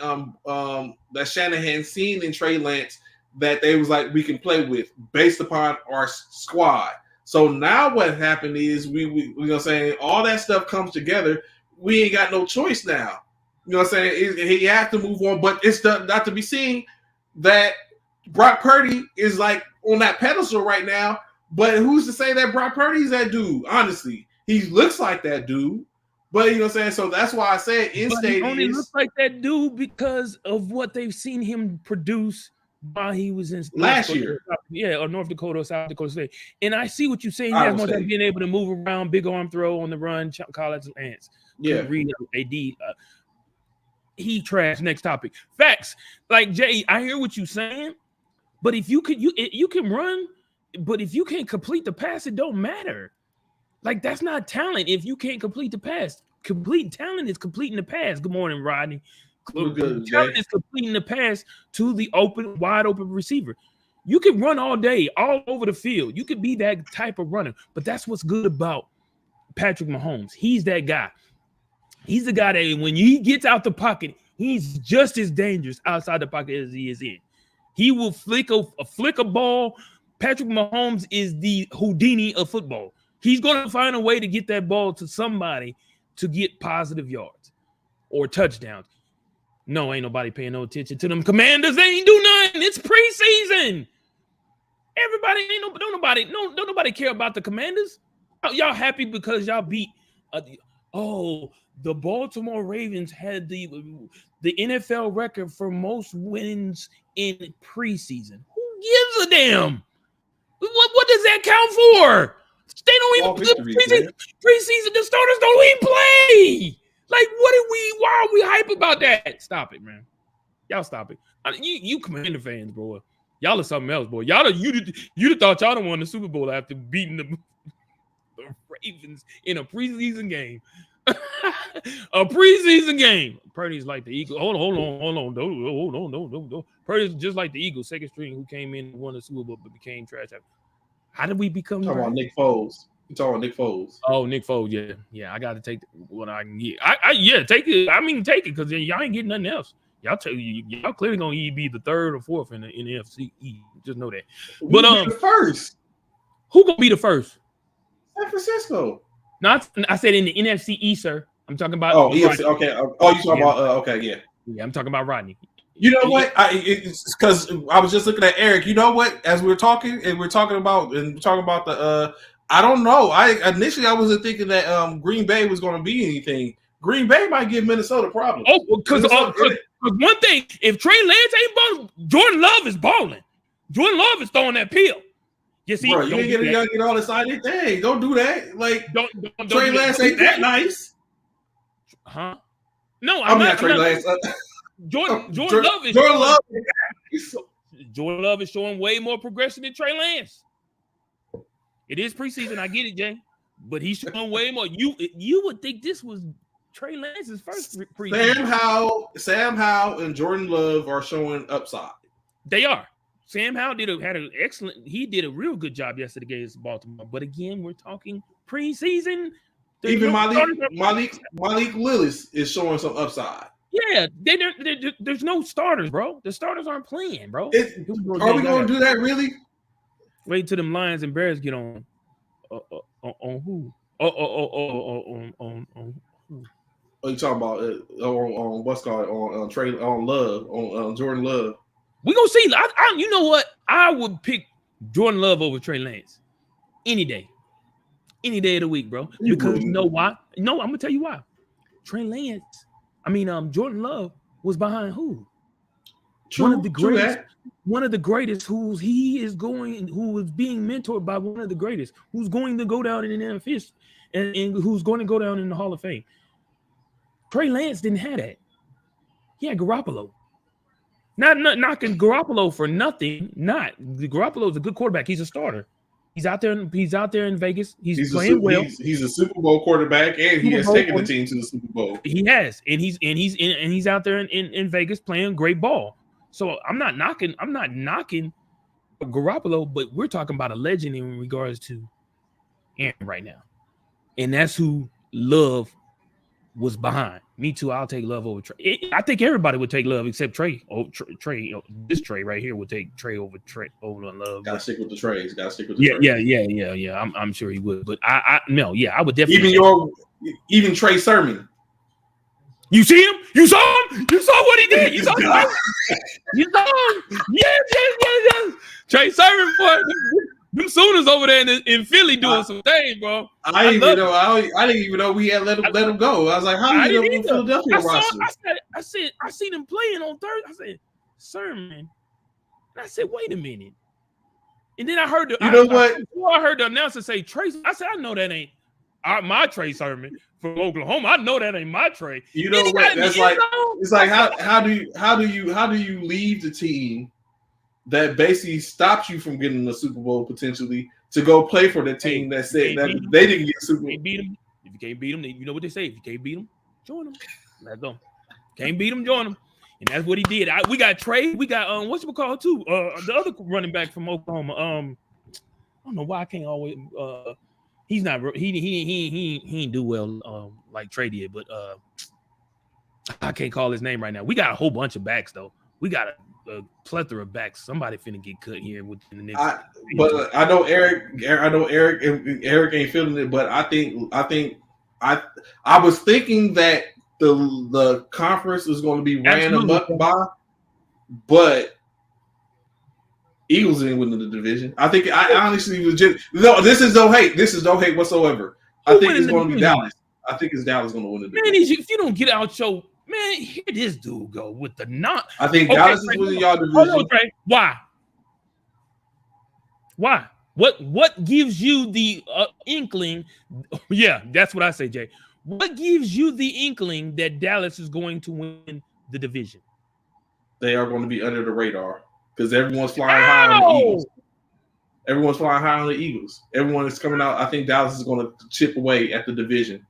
S4: that Shanahan seen in Trey Lance that they was like we can play with based upon our squad. So now what happened is we saying all that stuff comes together. We ain't got no choice now. You know what I'm saying? He has to move on, but it's not to be seen that Brock Purdy is like on that pedestal right now. But who's to say that Brock Purdy's that dude? Honestly, he looks like that dude. But you know what I'm saying? So that's why I said in-state
S5: he only looks like that dude because of what they've seen him produce while he was in
S4: last year.
S5: Or North Dakota or South Dakota State. And I see what you're saying. He has more time being able to move around, big arm throw on the run, college ants.
S4: Yeah.
S5: Read AD. He trash. Next topic. Facts. Like Jay, I hear what you're saying, but if you can run, but if you can't complete the pass, it don't matter. Like that's not talent. If you can't complete the pass, complete talent is completing the pass. Good morning, Rodney. Talent is completing the pass to the wide open receiver. You can run all day, all over the field. You could be that type of runner, but that's what's good about Patrick Mahomes. He's that guy. He's the guy that when he gets out the pocket, he's just as dangerous outside the pocket as he is in. He will flick a ball. Patrick Mahomes is the Houdini of football. He's going to find a way to get that ball to somebody to get positive yards or touchdowns. No, ain't nobody paying no attention to them Commanders. They ain't do nothing. It's preseason. Everybody don't nobody care about the Commanders. Y'all happy because y'all beat the Baltimore Ravens had the NFL record for most wins in preseason. Who gives a damn? What does that count for? They don't even preseason. The starters don't even play. Like, why are we hype about that? Stop it, man. Y'all stop it. You Commander fans, bro. Y'all are something else, boy. You'd thought y'all done won the Super Bowl after beating the Ravens in a preseason game. A preseason game. Purdy's like the Eagles. Hold on. Don't. Purdy's just like the Eagles, second string, who came in and won the Super Bowl but became trash. How did we become?
S4: Talking about Nick Foles. You talking about Nick Foles?
S5: Oh, Nick Foles. Yeah. I got to take what I can get. Take it. I mean, take it because y'all ain't getting nothing else. Y'all clearly gonna be the third or fourth in the NFC. Just know that. But
S4: the first.
S5: Who gonna be the first?
S4: San Francisco.
S5: Not. I said in the NFC East, sir. I'm talking about.
S4: Oh, EFC. Okay. Oh, you talking about? Okay, yeah.
S5: Yeah, I'm talking about Rodney.
S4: You know what? It's because I was just looking at Eric. You know what? As we're talking about the. I don't know. I wasn't thinking that Green Bay was going to be anything. Green Bay might give Minnesota problems.
S5: Oh, because one thing, if Trey Lance ain't balling, Jordan Love is balling. Jordan Love is throwing that pill. You see,
S4: bro, you ain't get all excited. Dang, don't do that. Like, don't Trey Lance ain't that nice.
S5: Huh? No,
S4: I'm not Trey Lance.
S5: Jordan Love is showing way more progression than Trey Lance. It is preseason, I get it, Jay, but he's showing way more. You would think this was Trey Lance's first preseason.
S4: Sam Howell and Jordan Love are showing upside.
S5: They are. Sam Howell did a real good job yesterday against Baltimore. But again, we're talking preseason.
S4: Even Malik Willis is showing some upside.
S5: Yeah, there's no starters, bro. The starters aren't playing, bro.
S4: Are we going to do that really?
S5: Wait till them Lions and Bears get on. On who? On who?
S4: Are you talking about on what's called on Trey on Love on Jordan Love?
S5: We gonna see. You know what? I would pick Jordan Love over Trey Lance any day of the week, bro. Because you know why? No, I'm gonna tell you why. Jordan Love was behind who? one of the greatest who is being mentored by one of the greatest, who's going to go down in the NFL and who's going to go down in the Hall of Fame. Trey Lance didn't have that. He had Garoppolo. Not knocking Garoppolo for nothing. Garoppolo's a good quarterback. He's a starter. He's out there in Vegas. He's playing well.
S4: He's a Super Bowl quarterback, and he has taken the team to the Super Bowl.
S5: He has, and he's out there in Vegas playing great ball. So I'm not knocking Garoppolo, but we're talking about a legend in regards to Aaron right now, and that's who Love was behind. Me too. I'll take Love over Trey. I think everybody would take Love except Trey. This Trey right here would take Trey over Love.
S4: Gotta stick with the Treys.
S5: Yeah. I'm sure he would. But I would definitely.
S4: Even Trey Sermon.
S5: You see him? You saw him? You saw what he did? You saw him? You saw him? Yes. Trey Sermon, boy. Them Sooners over there in Philly doing some things, bro.
S4: I didn't even know we had let him go. I was like, how did he get on the Philadelphia roster?
S5: I seen him playing on Thursday. I said, Sermon. And I said, wait a minute. And then I heard the announcer say Trey. I said, I know that ain't my Trey Sermon from Oklahoma. I know that ain't my Trey.
S4: You know what? That's like it's like how do you leave the team that basically stops you from getting the Super Bowl potentially to go play for the team that said that they didn't get Super Bowl?
S5: If you can't beat them, you know what they say. If you can't beat them, join them. Let's go. Can't beat them, join them. And that's what he did. We got Trey. We got what's it called too? The other running back from Oklahoma. I don't know why I can't always. He's not. He didn't do well like Trey did, but I can't call his name right now. We got a whole bunch of backs though. We got a plethora of backs. Somebody finna get cut here within the next.
S4: I know Eric. Eric ain't feeling it, but I was thinking that the conference is going to be ran amok by, but Eagles didn't win the division. I honestly was just this is no hate. This is no hate whatsoever. I think it's going to be Dallas. I think it's Dallas going to win the division.
S5: Man, if you don't get out your man, here this dude go with the not.
S4: I think Dallas is winning y'all division.
S5: Hold on, Trey. Why? What gives you the inkling? Yeah, that's what I say, Jay. What gives you the inkling that Dallas is going to win the division?
S4: They are going to be under the radar because everyone's flying high on the Eagles. Everyone's flying high on the Eagles. Everyone is coming out. I think Dallas is going to chip away at the division.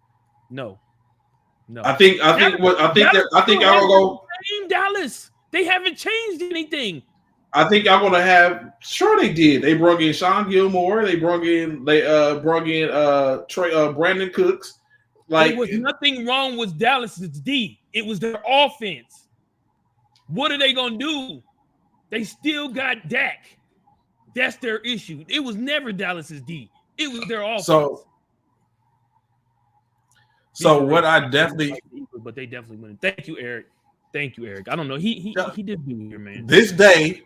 S5: No.
S4: I think y'all gonna go.
S5: Dallas. They haven't changed anything.
S4: I think y'all gonna have. Sure, they did. They brought in Sean Gilmore. They brought in Trey Brandon Cooks. Like
S5: there was nothing wrong with Dallas's D. It was their offense. What are they gonna do? They still got Dak. That's their issue. It was never Dallas's D. It was their offense. So what I definitely, but they definitely win. Thank you, Eric. I don't know. He did do here, man.
S4: This day,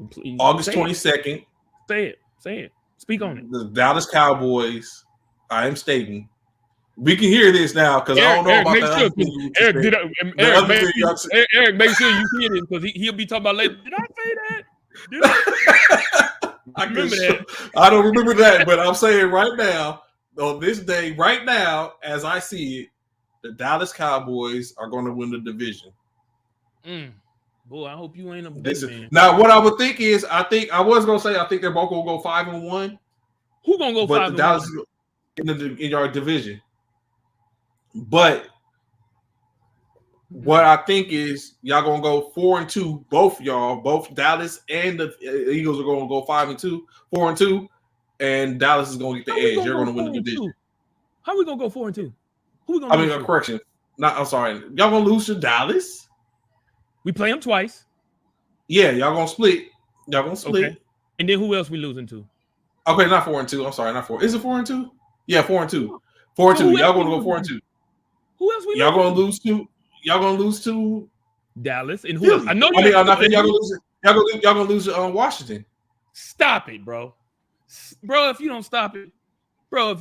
S4: please, August 22nd.
S5: Say it. Speak on it.
S4: The Dallas Cowboys. I am stating. We can hear this now because I don't know about that.
S5: Eric, make sure you hear this because he'll be talking about later. Did I say that?
S4: I remember that. I don't remember that, but I'm saying right now. On this day, right now, as I see it, the Dallas Cowboys are going to win the division.
S5: Boy, I hope you ain't a big man.
S4: Now, what I would think is, I think they're both going to go 5-1.
S5: Who going to go 5-1?
S4: Dallas in your division. But what I think is, y'all going to go 4-2. Both Dallas and the Eagles are going to go 5-2, 4-2. And Dallas is going to get the edge. You're going to win the division.
S5: How are we going to go 4-2? Who we going to lose?
S4: Correction. I'm sorry. Y'all going to lose to Dallas?
S5: We play them twice.
S4: Yeah, y'all going to split. Okay.
S5: And then who else we losing to?
S4: Okay, not 4-2. I'm sorry, not 4. Is it 4-2? Yeah, 4-2. 4-2. Y'all going to go 4-2.
S5: Who else we
S4: y'all going to lose to? Y'all going to lose to
S5: Dallas and who else? I know
S4: y'all going to lose to Washington.
S5: Stop it, bro. Bro, if you don't stop it, bro.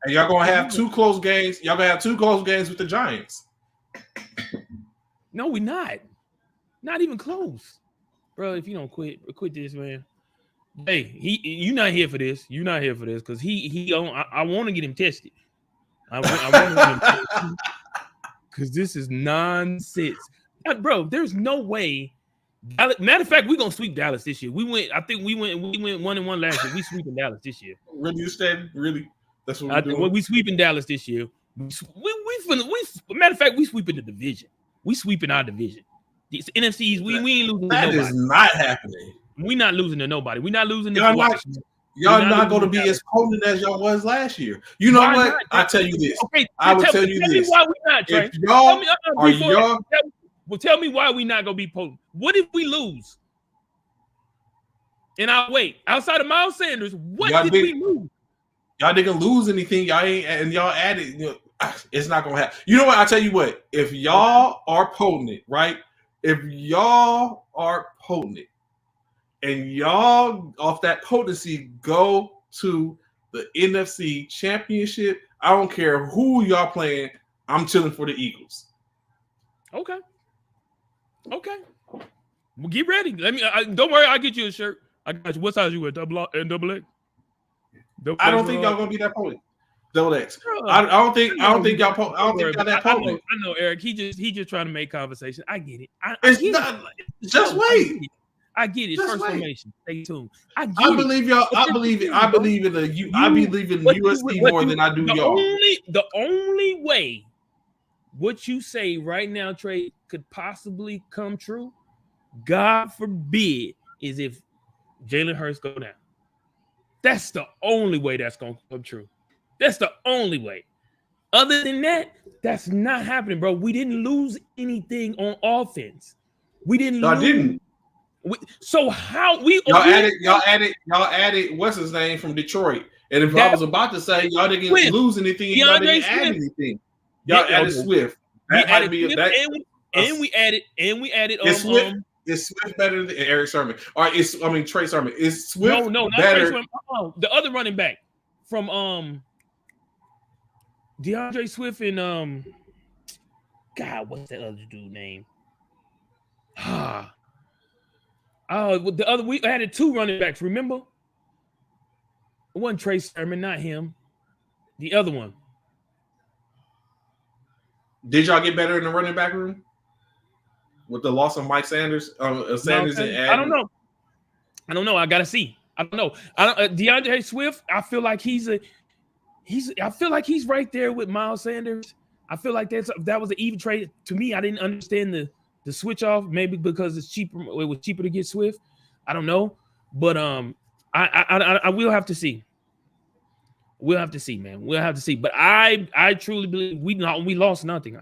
S4: And y'all gonna have 2 close games. Y'all gonna have 2 close games with the Giants.
S5: No, we're not. Not even close, bro. If you don't quit this, man. Hey, you not here for this. You not here for this because I want to get him tested. I want to get him tested because this is nonsense, bro. There's no way. Matter of fact, we're gonna sweep Dallas this year. We went 1-1 last year. We sweeping Dallas this year.
S4: Really, you said really? That's what we're doing.
S5: We sweeping Dallas this year. Matter of fact, we sweeping the division. We sweeping our division. The NFCs, we ain't losing to nobody.
S4: That is not happening.
S5: We're not losing to nobody. We're not losing to
S4: y'all not going to be as potent as y'all was last year. You know what? I tell you this.
S5: Okay,
S4: I will tell you this.
S5: Me why we not, Trey. Tell me why we not going to be potent. What if we lose? And I'll wait. Outside of Miles Sanders, what did we lose?
S4: Y'all didn't lose anything. Y'all ain't, and y'all added. You know, it's not going to happen. You know what? I tell you what. If y'all are potent, right? If y'all are potent, and y'all off that potency go to the NFC Championship, I don't care who y'all playing. I'm chilling for the Eagles.
S5: Okay. Well, get ready. Don't worry. I'll get you a shirt. I got you. What size you wear? Double X?
S4: I don't think y'all gonna be that potent. Double X. I don't think y'all that potent.
S5: I know, Eric. He just trying to make conversation. I get it.
S4: Just wait.
S5: I get it. First formation. Stay tuned. I
S4: believe y'all. I believe in USC more than I do y'all.
S5: The only way what you say right now, Trey, could possibly come true, God forbid, is if Jalen Hurts go down. That's the only way that's going to come true. That's the only way. Other than that, that's not happening, bro. We didn't lose anything on offense. We didn't lose.
S4: Didn't.
S5: So how
S4: y'all added what's his name from Detroit, and if I was about to say y'all didn't lose anything, y'all didn't add anything. Y'all added Swift.
S5: We added
S4: Is Swift better than Eric Sermon? Or Trey Sermon? Is Swift
S5: not
S4: better?
S5: Trey Sermon. The other running back from DeAndre Swift and God, what's that other dude name? The other week I had 2 running backs. Remember, it wasn't Trey Sermon, not him. The other one.
S4: Did y'all get better in the running back room with the loss of Mike Sanders?
S5: I don't know. I gotta see. I don't know. DeAndre Swift. I feel like he's right there with Miles Sanders. I feel like that was an even trade to me. I didn't understand the switch off, maybe because it's cheaper. It was cheaper to get Swift. I don't know, but I will have to see. We'll have to see, man. We'll have to see. But I truly believe we lost nothing,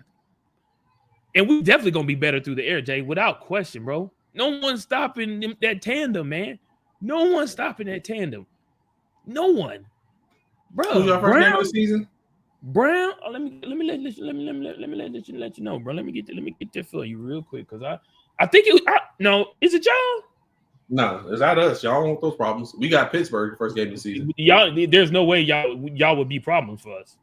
S5: and we definitely gonna be better through the air, Jay, without question, bro. No one's stopping that tandem, man. No one's stopping that tandem. No one, bro.
S4: Who's your first game of the season?
S5: Brown, let me let you know, bro. Let me get that for you real quick, because I think no, is it y'all?
S4: No, it's not us. Y'all don't want those problems. We got Pittsburgh the first game of the season.
S5: Y'all, there's no way y'all would be problems for us.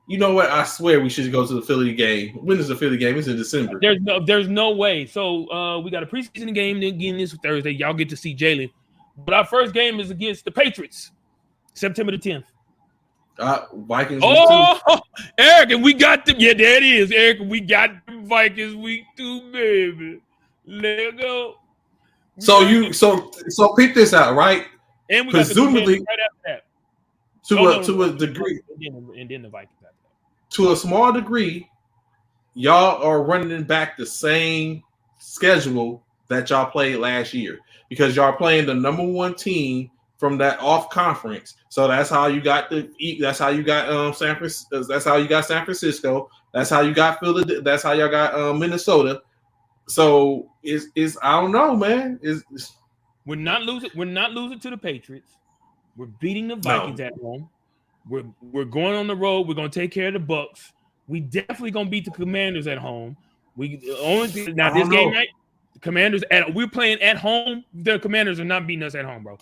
S4: You know what? I swear we should go to the Philly game. When is the Philly game? It's in December.
S5: There's no way. So we got a preseason game again this Thursday. Y'all get to see Jalen, but our first game is against the Patriots, September the 10th.
S4: Vikings.
S5: Oh, Eric, and we got them. Yeah, there it is, Eric. We got the Vikings week 2, baby. Let go.
S4: So pick this out, right?
S5: And we
S4: presumably
S5: got right after that.
S4: To a degree,
S5: and then the Vikings after that.
S4: To a small degree, y'all are running back the same schedule that y'all played last year because y'all playing the number 1 team from that off conference. So that's how you got San Francisco. That's how you got San Francisco. That's how you got Philadelphia. That's how y'all got Minnesota. So it's I don't know, man.
S5: We're not losing to the Patriots. We're beating the Vikings at home. We're going on the road. We're gonna take care of the Bucks. We definitely gonna beat the Commanders at home. We're playing at home. The Commanders are not beating us at home, bro.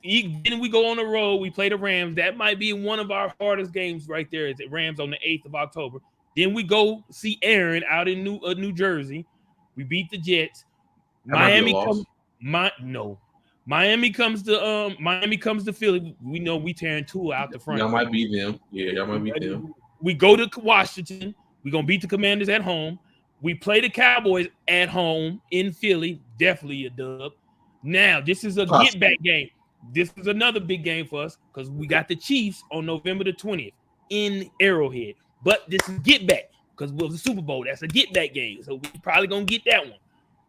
S5: Then we go on the road. We play the Rams. That might be one of our hardest games right there. Is the Rams on the 8th of October. Then we go see Aaron out in New Jersey. We beat the Jets.
S4: That might be
S5: Miami
S4: a loss.
S5: comes. Miami comes to Philly. We know we tearing Tua out the front.
S4: Y'all might beat them. Yeah, y'all might beat them.
S5: We go to Washington. We're gonna beat the Commanders at home. We play the Cowboys at home in Philly. Definitely a dub. Now, this is a get back game. This is another big game for us because we got the Chiefs on November the 20th in Arrowhead. But this is get back because it was the Super Bowl. That's a get back game. So we're probably gonna get that one.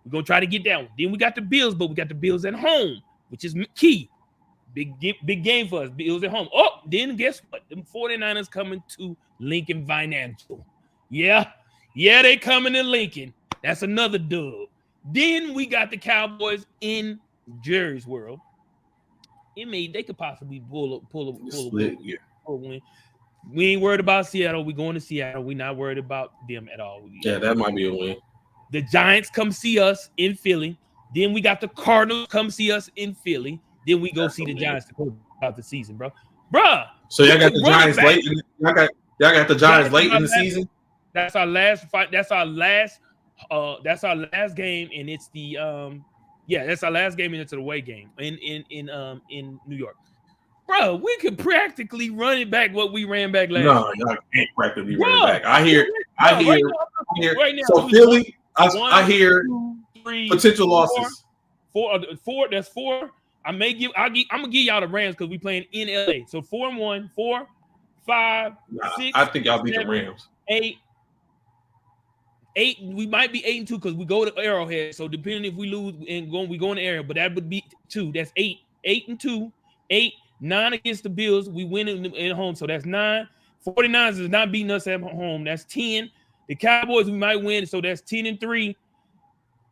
S5: We're gonna try to get that one. Then we got the Bills, but we got the Bills at home, which is key. Big game for us. Bills at home. Oh, then guess what? Them 49ers coming to Lincoln Financial. Yeah, they coming to Lincoln. That's another dub. Then we got the Cowboys in Jerry's World. They could possibly pull a win. We ain't worried about Seattle. We going to Seattle. We not worried about them at all.
S4: Yeah, that might be a win.
S5: The Giants come see us in Philly. Then we got the Cardinals come see us in Philly. Then we go see the Giants to close out the season, bro.
S4: So y'all got the Giants late. Y'all got the Giants late in the season.
S5: That's our last fight. That's our last game, and it's the that's our last game, and it's an away game in New York. Bro, we could practically run it back what we ran back last.
S4: No, y'all can't practically run it back. I hear.
S5: Right now,
S4: so Philly, I hear
S5: 2, 3,
S4: potential losses.
S5: Four. That's 4. I'm gonna give y'all the Rams because we playing in LA. So 4-1, 4, 5, 6.
S4: I think y'all beat
S5: 7,
S4: the Rams.
S5: 8. We might be 8-2 because we go to Arrowhead. So depending if we lose and we go in the area, but that would be 2. That's 8. 8-2. 8. 9 against the Bills. We win at home. So that's 9. 49ers is not beating us at home. That's 10. The Cowboys, we might win. So that's 10-3.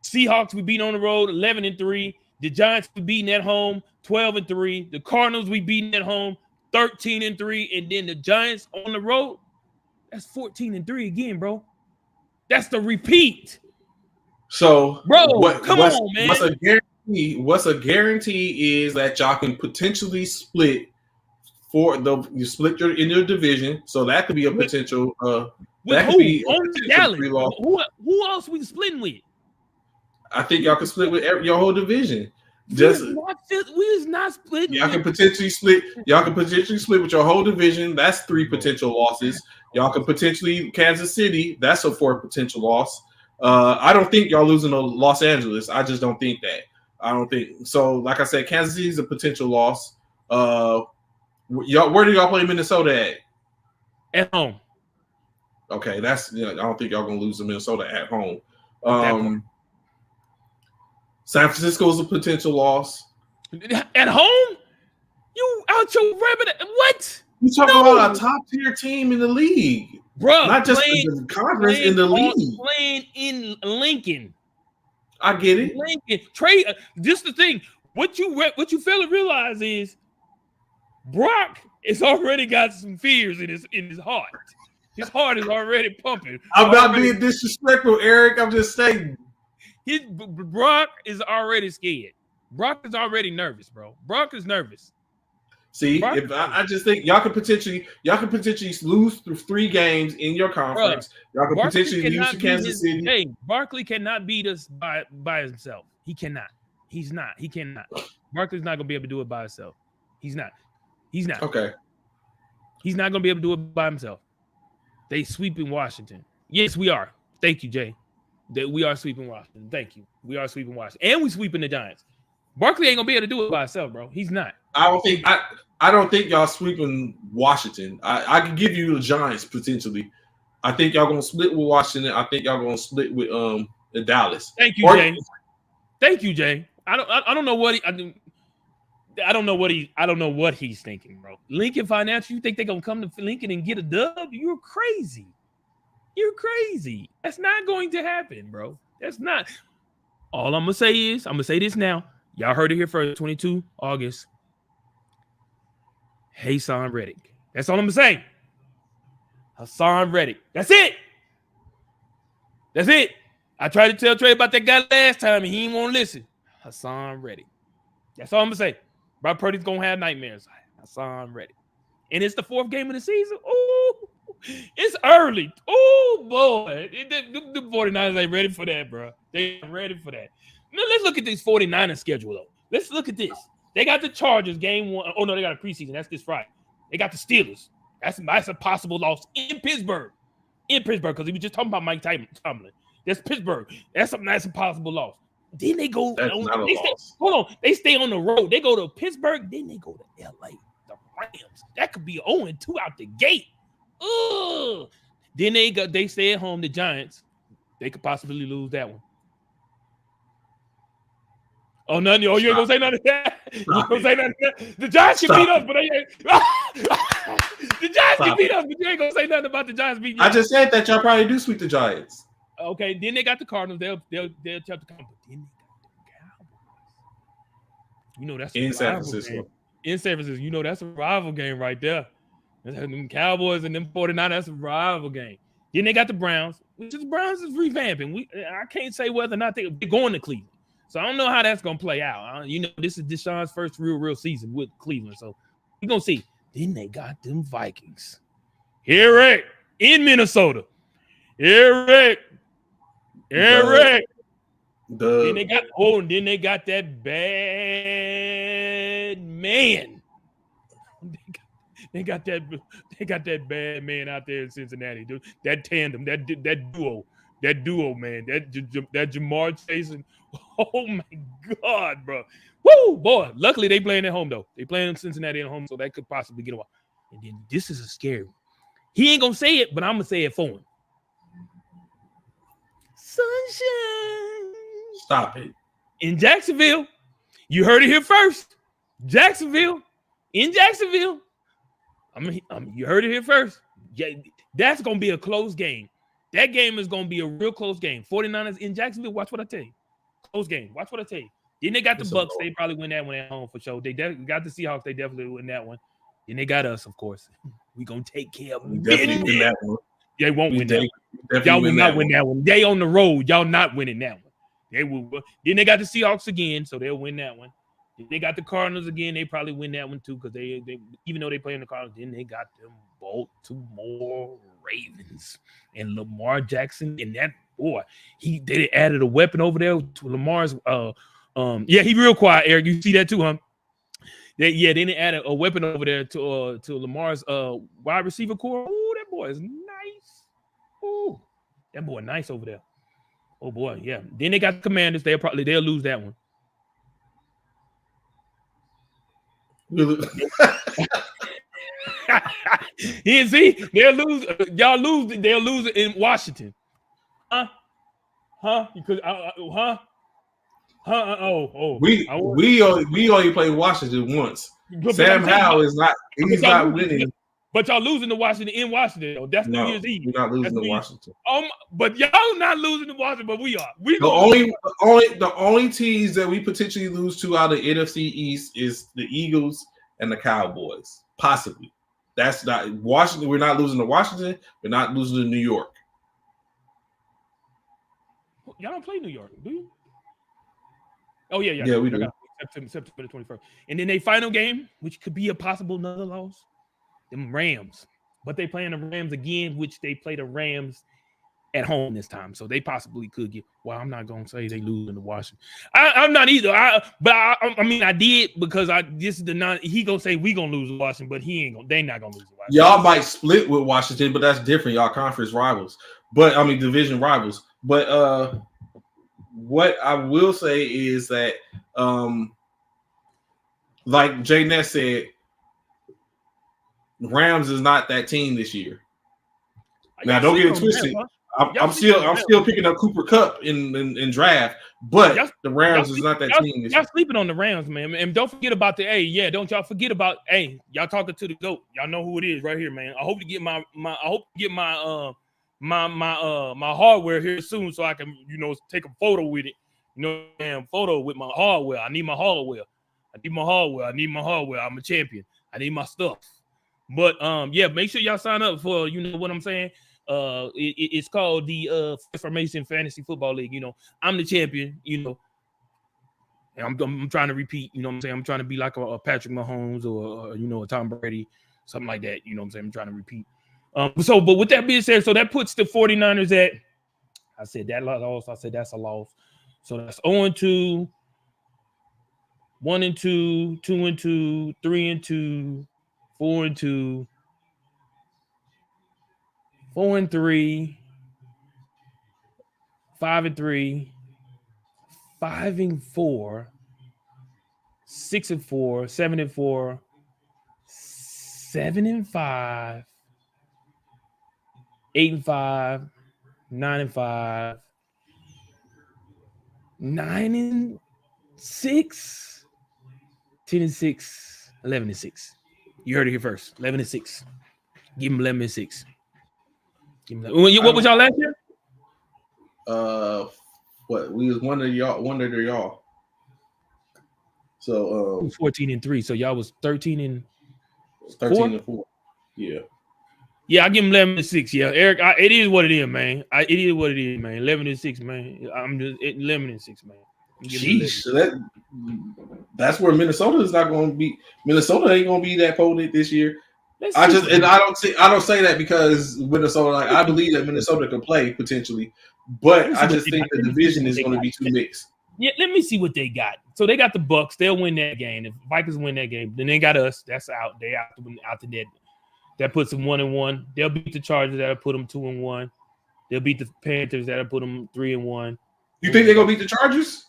S5: Seahawks, we beat on the road, 11-3. The Giants, we beating at home, 12-3. The Cardinals, we beating at home, 13-3. And then the Giants on the road, that's 14-3 again, bro. That's the repeat.
S4: So,
S5: bro, come on, man.
S4: What's a guarantee is that y'all can potentially split in your division. So that could be a potential. That could be
S5: Dallas. Who else we splitting with?
S4: I think y'all can split with your whole division.
S5: We is not splitting.
S4: Y'all can potentially split. Y'all can potentially split with your whole division. That's 3 potential losses. Y'all can potentially Kansas City. That's a 4th potential loss. I don't think y'all losing to Los Angeles. I just don't think that. I don't think so. Like I said, Kansas City is a potential loss. Where do y'all play Minnesota at?
S5: At home.
S4: Okay, I don't think y'all gonna lose to Minnesota at home. San Francisco is a potential loss.
S5: At home? You out your rabbit? What?
S4: You talking about a top tier team in the league,
S5: bro?
S4: Not just in the conference, in the league.
S5: Playing in Lincoln.
S4: I get it.
S5: Lincoln. Trey, just the thing. What you fail to realize is Brock has already got some fears in his heart. His heart is already pumping.
S4: I'm not being disrespectful, Eric. I'm just saying.
S5: Brock is already scared. Brock is already nervous, bro. Brock is nervous.
S4: See, if I just think y'all could potentially lose through 3 games in your conference. Y'all could potentially lose to Kansas City.
S5: Hey, Barkley cannot beat us by himself. He cannot. He's not. He cannot. Barkley's not gonna be able to do it by himself. He's not.
S4: Okay.
S5: He's not gonna be able to do it by himself. They sweeping Washington. Yes, we are. Thank you, Jay. That we are sweeping Washington. Thank you. We are sweeping Washington, and we sweeping the Giants. Barkley ain't gonna be able to do it by himself, bro. He's not.
S4: I don't think y'all sweeping Washington. I can give you the Giants potentially. I think y'all gonna split with Washington. I think y'all gonna split with the Dallas.
S5: Thank you, Jay. Thank you, Jay. I don't know what he's thinking, bro. Lincoln Financial, you think they're gonna come to Lincoln and get a dub? You're crazy. You're crazy. That's not going to happen, bro. That's not. All I'm gonna say is, I'm gonna say this now. Y'all heard it here first, 22 August. Hassan Reddick. That's all I'm gonna say. Hassan Reddick. That's it. That's it. I tried to tell Trey about that guy last time, and he didn't want to listen. Hassan Reddick. That's all I'm gonna say. Brock Purdy's gonna have nightmares. Hassan Reddick. And it's the 4th game of the season. Ooh. It's early. Oh boy, the 49ers ain't ready for that, bro. They ain't ready for that. Now let's look at this 49ers schedule though. Let's look at this. They got the Chargers game 1. Oh no, they got a preseason. That's this Friday. They got the Steelers. That's a possible loss in Pittsburgh. Because we were just talking about Mike Tomlin. That's Pittsburgh. That's a possible loss. Then they go. Hold on. They stay on the road. They go to Pittsburgh. Then they go to LA. The Rams. That could be 0-2 out the gate. Ugh. Then they stay at home. The Giants. They could possibly lose that one. Oh, nothing. Oh, you ain't gonna say nothing. You ain't gonna say nothing. The Giants can beat us, but they ain't. The Giants can beat us, but you ain't gonna say nothing about the Giants beating us.
S4: I just said that y'all probably do sweep the Giants.
S5: Okay, then they got the Cardinals. They'll tell the Cardinals. But then they got the Cowboys. You know that's
S4: in San Francisco.
S5: Game. In San Francisco, you know that's a rival game right there. Them Cowboys and them 49, that's a rival game. Then they got the Browns, which is Browns is revamping. I can't say whether or not they're going to Cleveland. So I don't know how that's gonna play out. This is Deshaun's first real season with Cleveland. So we're gonna see. Then they got them Vikings. Eric in Minnesota. Eric. Then they got that bad man. They got that bad man out there in Cincinnati. Dude. That tandem, that duo, man. That Jamar Chase and oh my God, bro. Woo, boy. Luckily they playing at home though. They playing in Cincinnati at home, so that could possibly get a while. And then this is a scary one. He ain't gonna say it, but I'm gonna say it for him. Sunshine.
S4: Stop it.
S5: In Jacksonville. You heard it here first. Jacksonville. In Jacksonville. You heard it here first. Yeah, that's gonna be a close game. That game is gonna be a real close game. 49ers in Jacksonville. Watch what I tell you. Close game. Watch what I tell you. Then they got the Bucks. They probably win that one at home for sure. They got the Seahawks. They definitely win that one. Then they got us, of course. We gonna take care of them.
S4: Definitely win that one.
S5: They won't win that one. Y'all will not win that one. They on the road. Y'all not winning that one. They will. Then they got the Seahawks again, so they'll win that one. They got the Cardinals again. They probably win that one too, because they even though they play in the Cardinals, then they got them Baltimore Ravens and Lamar Jackson. And that boy, they added a weapon over there to Lamar's. He real quiet, Eric. You see that too, huh? Then they added a weapon over there to Lamar's wide receiver core. Oh, that boy is nice. Oh, that boy nice over there. Oh boy, yeah. Then they got the Commanders. They'll lose that one. You see, they'll lose. Y'all lose. They'll lose it in Washington. Huh? Because
S4: We only played Washington once. Sam Howell is not. He's not winning.
S5: But y'all losing to Washington in Washington. Though. That's New Year's Eve.
S4: We're not losing to Washington.
S5: But y'all not losing to Washington, but we are.
S4: The only teams that we potentially lose to out of NFC East is the Eagles and the Cowboys. Possibly. That's not Washington. We're not losing to Washington. We're not losing to New York.
S5: Y'all don't play New York, do you? Oh, yeah.
S4: Yeah, we do.
S5: September 21st. And then their final game, which could be a possible another loss, them Rams. But they playing the Rams again, which they play the Rams at home this time. So they possibly could get, well, I'm not going to say they losing to Washington. I'm not either. I did because he going to say we going to lose to Washington, but they not going to lose to Washington.
S4: Y'all might split with Washington, but that's different. Y'all conference rivals. Division rivals. But what I will say is that, like Jay Ness said, Rams is not that team this year. Now, don't get it twisted. I'm still picking up Cooper Kupp in draft, but the Rams is not that team.
S5: Y'all sleeping on the Rams, man. And don't forget about don't y'all forget about y'all talking to the GOAT. Y'all know who it is right here, man. I hope to get my hardware here soon so I can, take a photo with it. Photo with my hardware. I need my hardware. I'm a champion. I need my stuff. But make sure y'all sign up for, what I'm saying? It's called the Formation Fantasy Football League. I'm the champion, and I'm trying to repeat, what I'm saying? I'm trying to be like a Patrick Mahomes or a Tom Brady, something like that. I'm trying to repeat. But with that being said, so that puts the 49ers at, I said that loss. I said that's a loss. So that's 0-2, 1-2, 2-2, 3-2, 4-2, 4-3, 5-3, 5-4, 6-4, 7-4, 7-5, 8-5, 9-5, 9-6, 10-6, 11-6. You heard it here first. 11-6. Give him 11-6. What was y'all last year?
S3: What we was one of y'all. So
S5: 14-3. So y'all was 13-4.
S3: 13-4. Yeah.
S5: Yeah, I give him 11-6. Yeah, Eric, it is what it is, man. It is what it is, man. 11-6, man. I'm just 11-6, man.
S3: Sheesh, that's where Minnesota is not going to be. Minnesota ain't going to be that potent this year. I don't say that because Minnesota. Like, I believe that Minnesota can play potentially, but I just think the division is going to be too mixed.
S5: Yeah, let me see what they got. So they got the Bucks. They'll win that game. If Vikings win that game, then they got us. That's out. They out to that. That puts them 1-1. They'll beat the Chargers. That'll put them 2-1. They'll beat the Panthers. That'll put them 3-1.
S3: You think they're gonna beat the Chargers?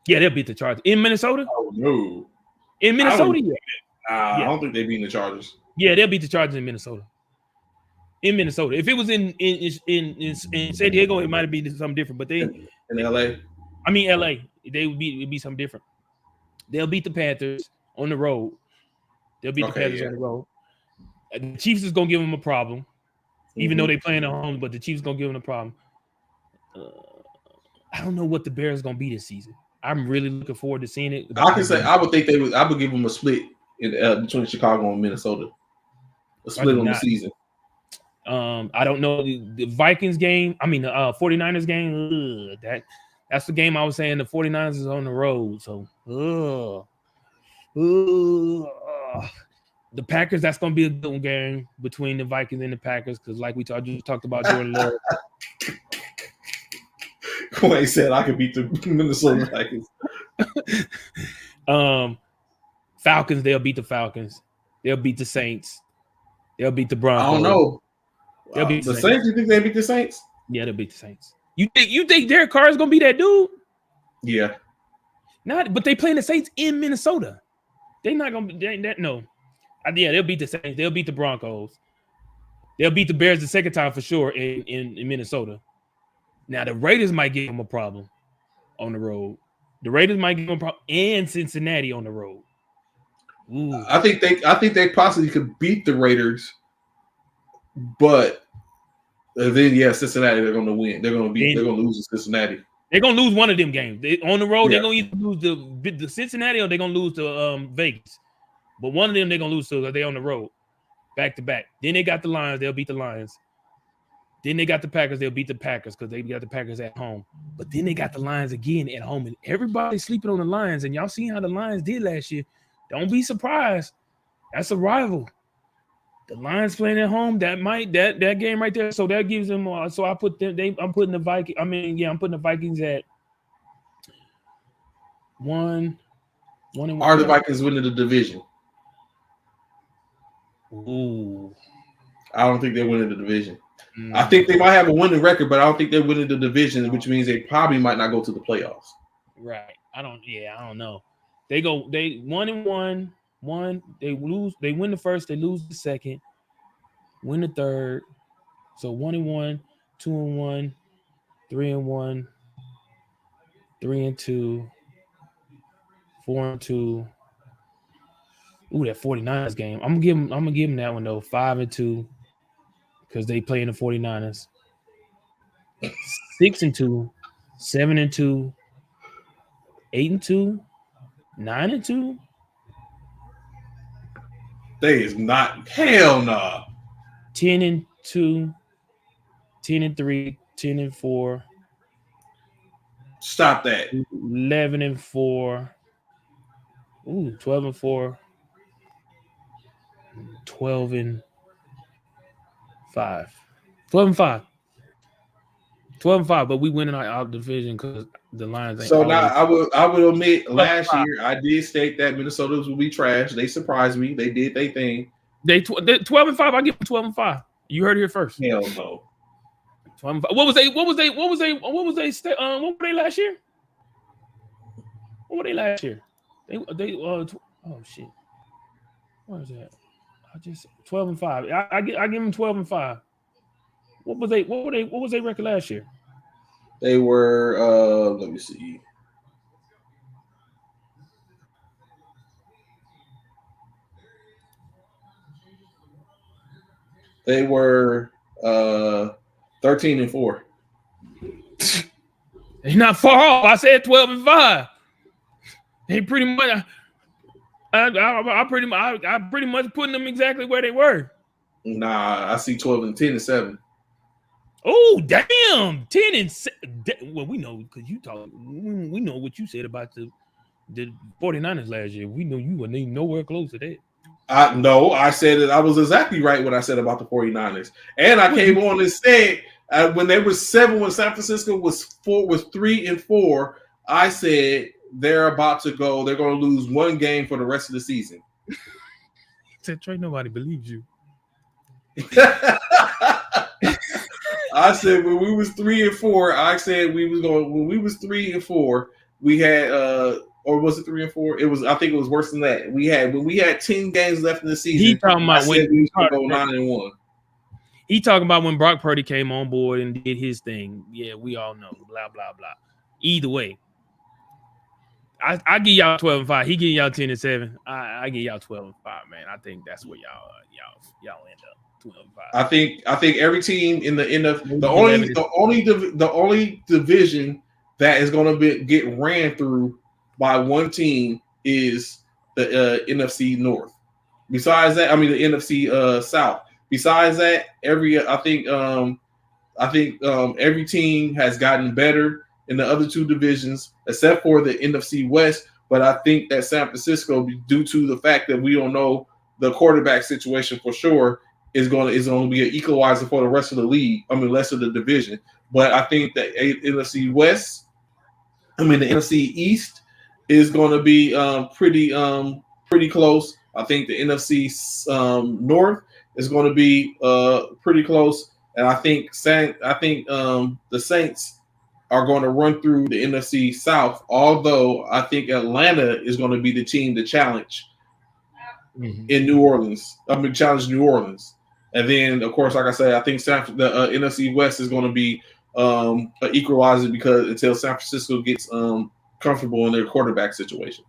S5: Yeah, they'll beat the Chargers in Minnesota.
S3: Oh no,
S5: in Minnesota.
S3: I don't think they beat the Chargers.
S5: Yeah, they'll beat the Chargers in Minnesota. In Minnesota. If it was in San Diego, it might be something different. But they
S3: in LA.
S5: I mean LA. It'd be something different. They'll beat the Panthers on the road. They'll beat the Panthers on the road. The Chiefs is gonna give them a problem, even though they playing at home. But the Chiefs gonna give them a problem. I don't know what the Bears gonna be this season. I'm really looking forward to seeing it.
S3: I would think they would. I would give them a split in between Chicago and Minnesota. A split on the season.
S5: I don't know the Vikings game. I mean the 49ers game. That's the game I was saying. The 49ers is on the road, so the Packers. That's gonna be a good game between the Vikings and the Packers because, like we talked about Jordan Love.
S3: Quay said I could beat the Minnesota Vikings.
S5: Falcons. They'll beat the Falcons. They'll beat the Saints. They'll beat the Broncos.
S3: I don't know.
S5: They'll beat
S3: the Saints. You think they beat the Saints?
S5: Yeah, they'll beat the Saints. You think Derek Carr is gonna be that dude?
S3: Yeah.
S5: But they playing the Saints in Minnesota. They're not gonna be that. No. Yeah, they'll beat the Saints. They'll beat the Broncos. They'll beat the Bears the second time for sure in Minnesota. Now the Raiders might give them a problem on the road. The Raiders might give them a problem, and Cincinnati on the road. Ooh.
S3: I think they possibly could beat the Raiders, but then Cincinnati they're going to win. They're going to lose to Cincinnati.
S5: They're going to lose one of them games. On the road, they're going to either lose the Cincinnati or they're going to lose to Vegas. But one of them they're going to lose to because they're on the road, back to back. Then they got the Lions. They'll beat the Lions. Then they got the Packers. They'll beat the Packers because they got the Packers at home. But then they got the Lions again at home. And everybody's sleeping on the Lions. And y'all seen how the Lions did last year. Don't be surprised. That's a rival. The Lions playing at home. That game right there. So that gives them. So I put them. I'm putting the Vikings. I'm putting the Vikings at 1-1.
S3: Are the Vikings winning the division?
S5: Ooh.
S3: I don't think they're winning the division. I think they might have a winning record, but I don't think they're winning the division, which means they probably might not go to the playoffs.
S5: Right. I don't know. They 1-1. They lose. They win the first. They lose the second. Win the third. So 1-1, 2-1, 3-1, 3-2, 4-2. Ooh, that 49ers game. I'm gonna give them that one though. 5-2. Because they play in the 49ers. 6-2, 7-2, 8-2, 9-2.
S3: They is not. Hell nah.
S5: 10-2, 10-3, 10-4.
S3: Stop that.
S5: 11-4. Ooh, 12-4. 12-. 5. 12-5. 12-5, but we winning our division because the Lions ain't.
S3: So now I would admit last year I did state that Minnesota will be trash. They surprised me. They did their thing.
S5: They 12-5. I give them 12-5. You heard it here first.
S3: Hell no.
S5: 12-5. What were they last year? What were they last year? Oh shit. What is that? I just 12-5. I give them 12-5. What was their record last year?
S3: They were let me see. They were 13-4.
S5: They're not far off. I said 12-5. They pretty much I pretty much putting them exactly where they were.
S3: Nah, I see 12-10-7.
S5: Oh, damn. 10-7. Well, we know because you talk. We know what you said about the 49ers last year. We know you weren't even nowhere close to that.
S3: I said it. I was exactly right what I said about the 49ers. And I came on and said when they were 7, when San Francisco was 3-4, I said they're about to go. They're going to lose one game for the rest of the season.
S5: Said Trey, nobody believes you.
S3: I said when we was 3-4, I said we was going. When we was 3-4, we had or was it 3-4? It was. I think it was worse than that. We had 10 games left in the season.
S5: He talking about when
S3: we was going to go 9-1.
S5: He talking about when Brock Purdy came on board and did his thing. Yeah, we all know. Blah blah blah. Either way, I give y'all 12-5. He give y'all 10-7. I give y'all 12-5. Man, I think that's where y'all end up. 12-5.
S3: I think every team in the the only division that is going to get ran through by one team is the NFC North. Besides that, I mean the NFC South. Besides that, every team has gotten better in the other two divisions, except for the NFC West. But I think that San Francisco, due to the fact that we don't know the quarterback situation for sure, is going to be an equalizer for the rest of the league. I mean, rest of the division. But I think that the NFC East is going to be pretty close. I think the NFC North is going to be pretty close, and I think the Saints are going to run through the NFC South. Although I think Atlanta is going to be the team to challenge in New Orleans. Challenge New Orleans. And then, of course, like I said, I think the NFC West is going to be an equalizer because until San Francisco gets comfortable in their quarterback situation.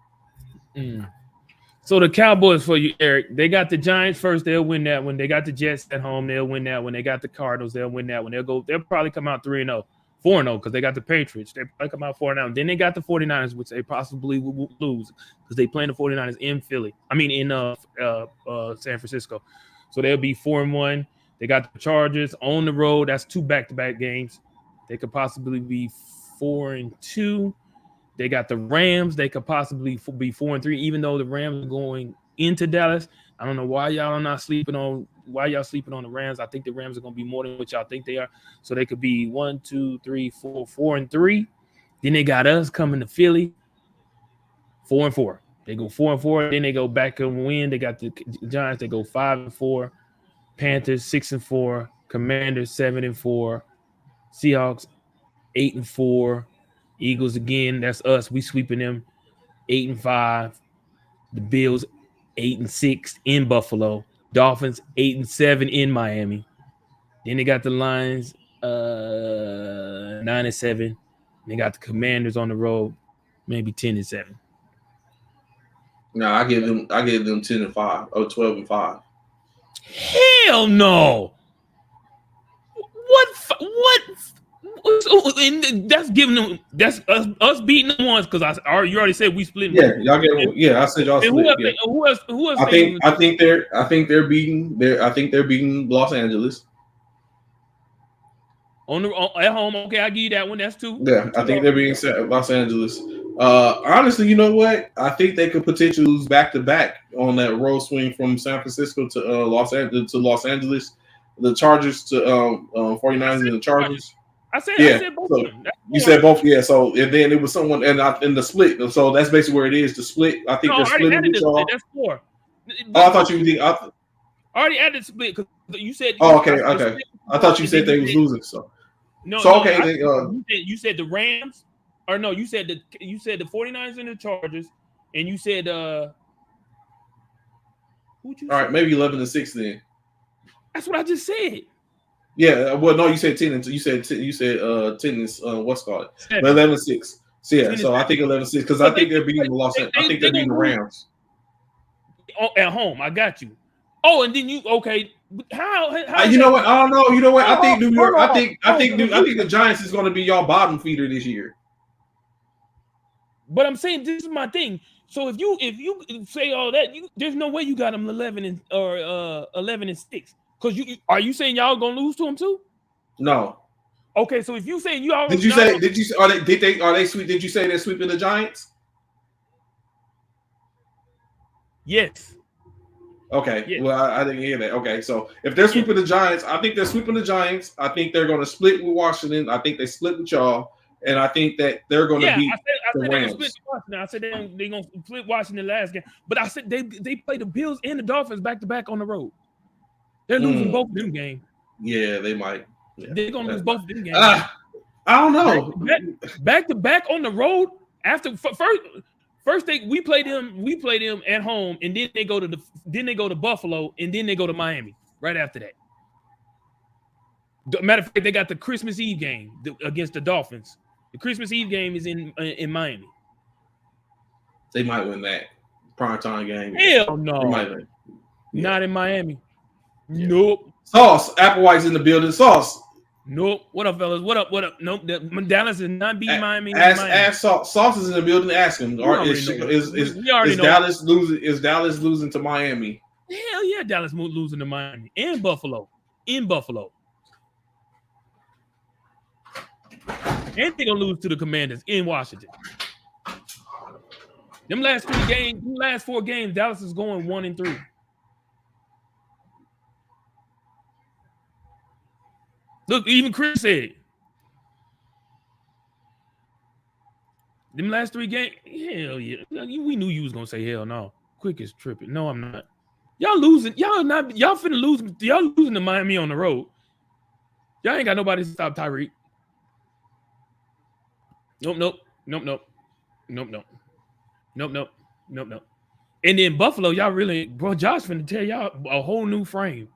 S5: So the Cowboys for you, Eric, they got the Giants first. They'll win that one. They got the Jets at home. They'll win that one. They got the Cardinals. They'll win that one. They'll probably come out 3-0, 4-0 because they got the Patriots. They probably come out 4-0. Then they got the 49ers, which they possibly will lose because they playing the 49ers in Philly. I mean, in San Francisco. So they'll be 4-1. They got the Chargers on the road. That's 2 back-to-back games. They could possibly be 4-2. They got the Rams. They could possibly be 4-3, even though the Rams are going into Dallas. I don't know why y'all are not sleeping on. Why y'all sleeping on the Rams? I think the Rams are going to be more than what y'all think they are. So they could be 1, 2, 3, 4, 4-3. Then they got us coming to Philly, 4-4. They go 4-4. Then they go back and win. They got the Giants. They go 5-4. Panthers 6-4. Commanders 7-4. Seahawks 8-4. Eagles again. That's us. We sweeping them 8-5. The Bills 8-6 in Buffalo. Dolphins 8-7 in Miami. Then they got the Lions 9-7. They got the Commanders on the road, maybe 10-7.
S3: No, I give them 10-5 or 12-5.
S5: Hell no. What? And that's giving them. That's us beating them once because you already said we split.
S3: Yeah, y'all get. Yeah, I said y'all split.
S5: Who else?
S3: I think they're beating. I think they're beating Los Angeles.
S5: At home, okay, I give you that one. That's 2.
S3: Yeah, I think they're beating Los Angeles. Honestly, you know what? I think they could potentially lose back to back on that road swing from San Francisco to Los Angeles. the Chargers to 49ers and the Chargers.
S5: I said both
S3: so
S5: of them.
S3: You said both, yeah. So and then it was someone in the split. So that's basically where it is. The split. I think they're splitting with y'all.
S5: That's 4.
S3: Oh, I thought you did.
S5: I already added split because you said.
S3: Oh, okay. I thought you said they was losing. So
S5: no.
S3: So okay.
S5: You said the Rams, or no? You said the 49ers and the Chargers, and you said who'd you?
S3: All right, maybe 11-6 then.
S5: That's what I just said.
S3: Yeah. Well, no, you said 10 and you said 10 is what's called 11-6. So yeah. So I think 11-6 because I think they're beating the Los Angeles. I think they're beating the Rams.
S5: Oh, at home, I got you. Oh, and then you okay? How
S3: you know what? I don't know. You know what? I think New York. I think the Giants is going to be y'all bottom feeder this year.
S5: But I'm saying this is my thing. So if you say all that, there's no way you got them 11-6. Because are you saying y'all gonna lose to them too?
S3: No.
S5: Okay, so if you say you all
S3: did you say they're sweeping the Giants?
S5: Yes.
S3: Okay.
S5: Yes.
S3: Well, I didn't hear that. Okay, so if they're sweeping the Giants, I think they're sweeping the Giants. I think they're going to split with Washington. I think they split with y'all, and I think that they're going to beat the Rams.
S5: I said they're going to split Washington last game, but I said they play the Bills and the Dolphins back to back on the road. They're losing both of them games.
S3: Yeah, they might. Yeah.
S5: They're going to lose both of them games.
S3: I don't know.
S5: Back to back on the road after first we play them at home, and then they go to Buffalo, and then they go to Miami right after that. Matter of fact, they got the Christmas Eve game against the Dolphins. The Christmas Eve game is in Miami.
S3: They might win that primetime game.
S5: Hell no,
S3: they might win.
S5: Not in Miami.
S3: Yeah.
S5: Nope.
S3: Sauce, Applewhite's in the building. Sauce.
S5: Nope. What up, fellas? What up? Nope. Dallas is not beating Miami.
S3: Ask Sauce is in the building. Ask him. Is Dallas losing? Is Dallas losing to Miami?
S5: Hell yeah, Dallas losing to Miami and Buffalo. In Buffalo. And they're gonna lose to the Commanders in Washington. Them last 4 games, Dallas is going 1-3. Look, even Chris said them last 3 games. Hell yeah, we knew you was gonna say hell no. Quick is tripping. No, I'm not. Y'all losing. Y'all finna lose. Y'all losing to Miami on the road. Y'all ain't got nobody to stop Tyreek. Nope. And then Buffalo, y'all really, bro. Josh finna tell y'all a whole new frame.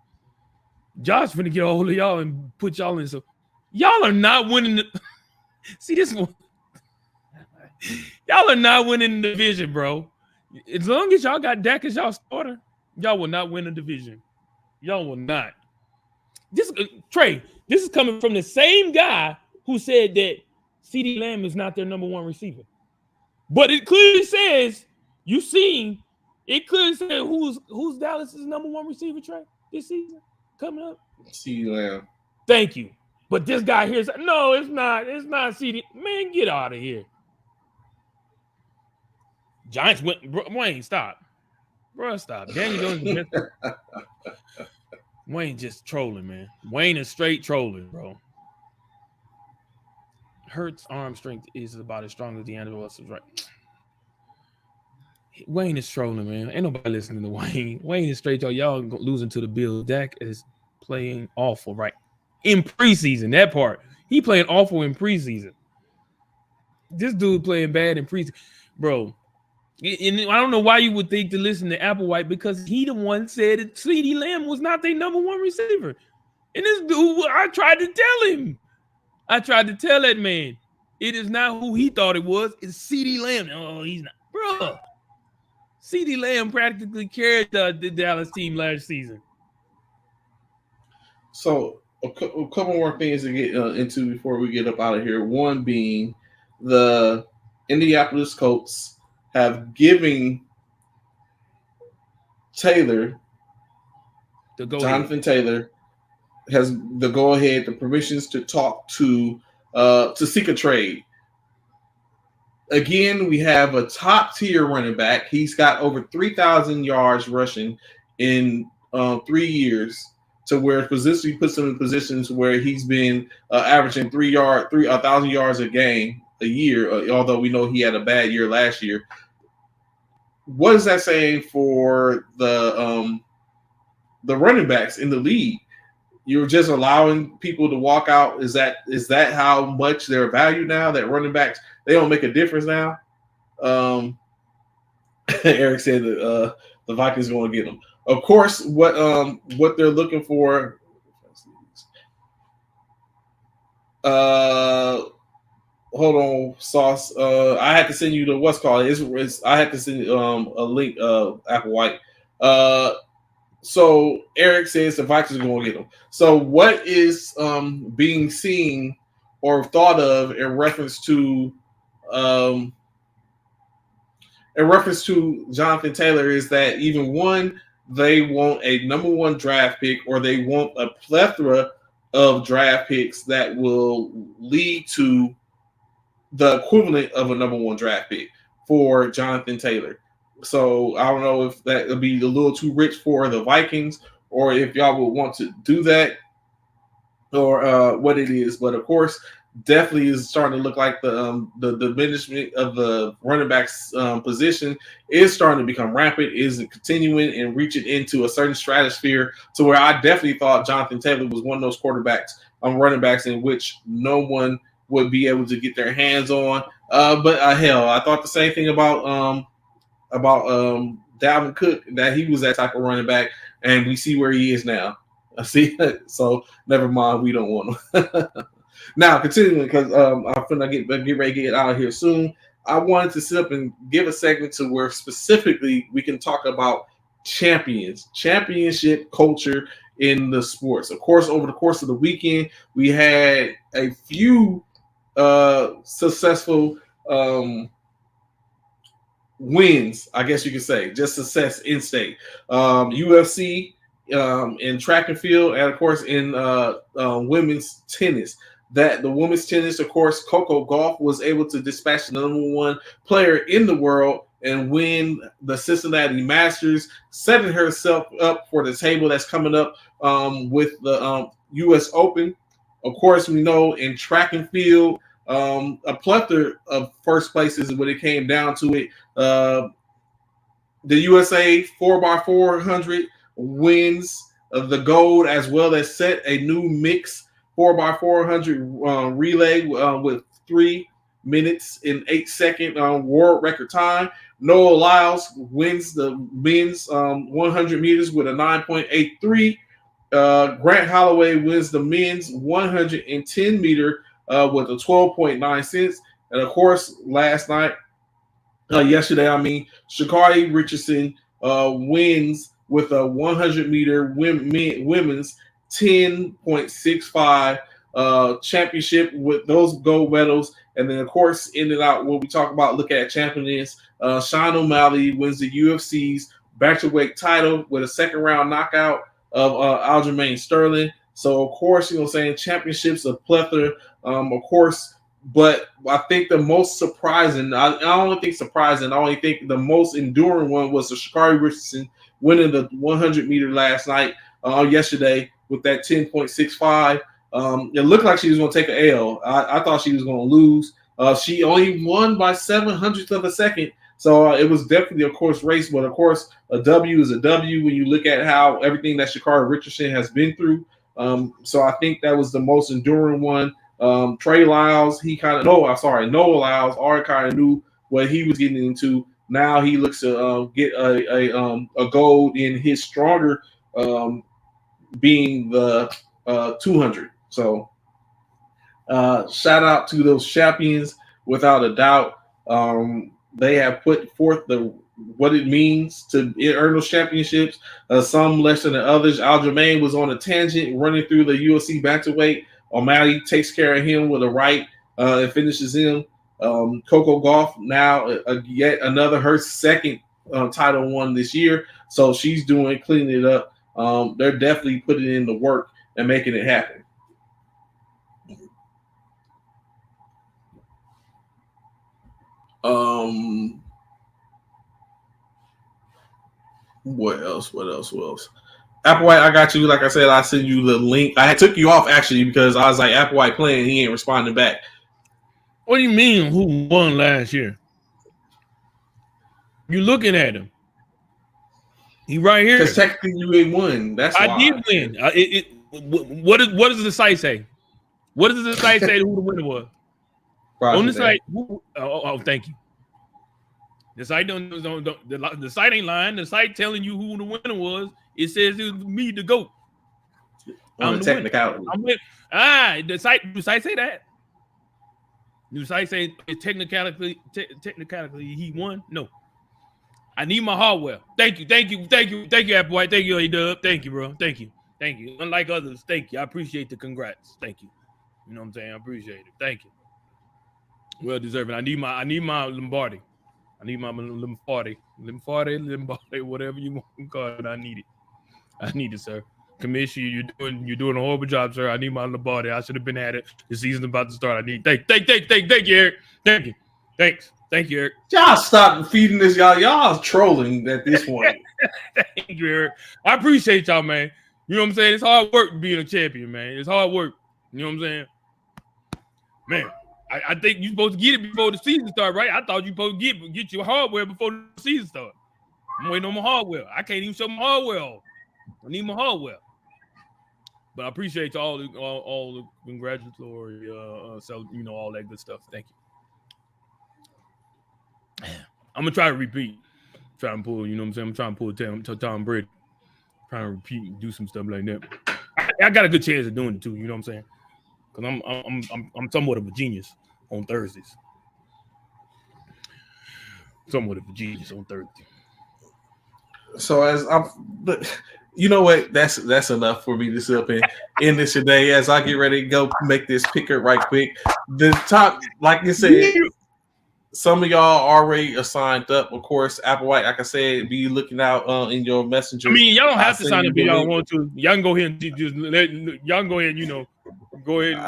S5: Josh finna get a hold of y'all and put y'all in some. Y'all are not winning. See this one. Y'all are not winning the division, bro. As long as y'all got Dak as y'all starter, y'all will not win the division. Y'all will not. Trey, this is coming from the same guy who said that CeeDee Lamb is not their number 1 receiver. But it clearly says, it clearly says who's Dallas's number 1 receiver, Trey, this season coming up?
S3: CeeDee Lamb.
S5: Thank you. But this guy here said, no, it's not CeeDee. Man, get out of here. Giants went, bro, Wayne, stop. Bro, stop. Daniel Jones is Wayne just trolling, man. Wayne is straight trolling, bro. Hurts' arm strength is about as strong as DeAndre Russell's, right? Wayne is trolling, man. Ain't nobody listening to Wayne. Wayne is straight, y'all losing to the Bills. Dak is playing awful, right? In preseason, that part. He playing awful in preseason. This dude playing bad in preseason. Bro, and I don't know why you would think to listen to Applewhite, because he the one said that CeeDee Lamb was not their number 1 receiver. And this dude, I tried to tell him. I tried to tell that man, it is not who he thought it was. It's CeeDee Lamb. Oh, he's not. Bro, CeeDee Lamb practically carried the Dallas team last season.
S3: So a couple more things to get into before we get up out of here. One being the Indianapolis Colts have given Taylor, Jonathan Taylor, has the go-ahead, the permissions to talk to seek a trade. Again, we have a top-tier running back. He's got over 3,000 yards rushing in 3 years. to where position puts him in positions where he's been averaging 1,000 yards a year. Although we know he had a bad year last year. What is that saying for the running backs in the league? You're just allowing people to walk out. Is that how much they're valued now? That running backs, they don't make a difference now. Eric said that the Vikings are going to get them. Of course, what they're looking for. Hold on, Sauce. I had to send you the what's called. I had to send you a link. Apple White. So Eric says the Vikings are going to get them. So what is being seen or thought of in reference to Jonathan Taylor is that even one, they want a number one draft pick, or they want a plethora of draft picks that will lead to the equivalent of a number one draft pick for Jonathan Taylor. So I don't know if that would be a little too rich for the Vikings, or if y'all would want to do that, or what it is. But of course, definitely is starting to look like the diminishment of the running backs position is starting to become rampant, is continuing and reaching into a certain stratosphere to where I definitely thought Jonathan Taylor was one of those quarterbacks, running backs in which no one would be able to get their hands on. But hell, I thought the same thing about Dalvin Cook, that he was that type of running back, and we see where he is now. I see. So never mind, we don't want him. Now, continuing, because I'm finna get ready to get out of here soon. I wanted to sit up and give a segment to where specifically we can talk about championship culture in the sports. Of course, over the course of the weekend, we had a few successful wins, I guess you could say, just success in state. UFC in track and field, and of course in women's tennis. That the women's tennis, of course, Coco Gauff was able to dispatch the number one player in the world and win the Cincinnati Masters, setting herself up for the table that's coming up with the U.S. Open. Of course, we know in track and field, a plethora of first places when it came down to it. The USA 4x400 wins the gold, as well as set a new mix 4x400 relay with 3 minutes and 8 second world record time. Noah Lyles wins the men's 100 meters with a 9.83. Grant Holloway wins the men's 110 meter with a 12.9 And of course, yesterday, Sha'Carri Richardson wins with a 100 meter women's 10.65 championship with those gold medals. And then, of course, ended out what we talk about, look at champions. Sean O'Malley wins the UFC's bantamweight title with a second round knockout of Aljamain Sterling. So, of course, championships of plethora, of course. But I think the most surprising, I only think the most enduring one was the Sha'Carri Richardson winning the 100 meter yesterday with that 10.65. It looked like she was going to take an L. I thought she was going to lose. She only won by 700th of a second. So it was definitely, of course, race. But, of course, a W is a W when you look at how everything that Sha'Carri Richardson has been through. So I think that was the most enduring one. Noah Lyles already kind of knew what he was getting into. Now he looks to get a gold in his stronger being the 200. So shout out to those champions without a doubt. They have put forth what it means to earn those championships. Some less than the others. Aljamain was on a tangent running through the UFC bantamweight. O'Malley takes care of him with a right and finishes him. Coco Gauff now yet another, her second title won this year. So she's cleaning it up. They're definitely putting in the work and making it happen. What else?
S4: Applewhite, I got you. Like I said, I send you the link. I took you off actually because I was like, Applewhite playing, he ain't responding back.
S5: What do you mean? Who won last year? You looking at him? He right here.
S4: Because technically you ain't won. That's why
S5: I did win. What does the site say? What does the site say who the winner was? On the site. Thank you. The site the site ain't lying. The site telling you who the winner was. It says it was me, the GOAT.
S4: On the technicality.
S5: The site say that. The site say technically he won. No. I need my hardware. Thank you, Applewhite. Thank you, A-Dub. Thank you, bro. Thank you. Unlike others, thank you. I appreciate the congrats. Thank you. You know what I'm saying? I appreciate it. Thank you. Well deserving. I need my Lombardi. I need my Lombardi, whatever you want to call it. I need it, sir. Commissioner, you're doing a horrible job, sir. I need my Lombardi. I should have been at it. The season's about to start. I need thank you, Eric. Thank you. Thank you, Eric.
S4: Y'all stop feeding this, y'all. Y'all trolling at this point.
S5: Thank you, Eric. I appreciate y'all, man. You know what I'm saying? It's hard work being a champion, man. It's hard work. You know what I'm saying? Man, I think you're supposed to get it before the season starts, right? I thought you supposed to get your hardware before the season starts. I'm waiting on my hardware. I can't even show my hardware off. I need my hardware. But I appreciate all the congratulatory, all that good stuff. Thank you. I'm gonna try to repeat, try and pull. You know what I'm saying? I'm trying to pull Tom Brady, trying to repeat, and do some stuff like that. I got a good chance of doing it too. You know what I'm saying? Because I'm somewhat of a genius on Thursdays. Somewhat of a genius on Thursday.
S4: So you know what? That's enough for me to sit up and end this today. As I get ready to go make this picker right quick. The top, like you said. Some of y'all already are signed up. Of course, Applewhite, like I said, be looking out in your messenger.
S5: I mean, y'all don't have to sign up if y'all want to. Y'all can go ahead and just y'all can go ahead and, go ahead.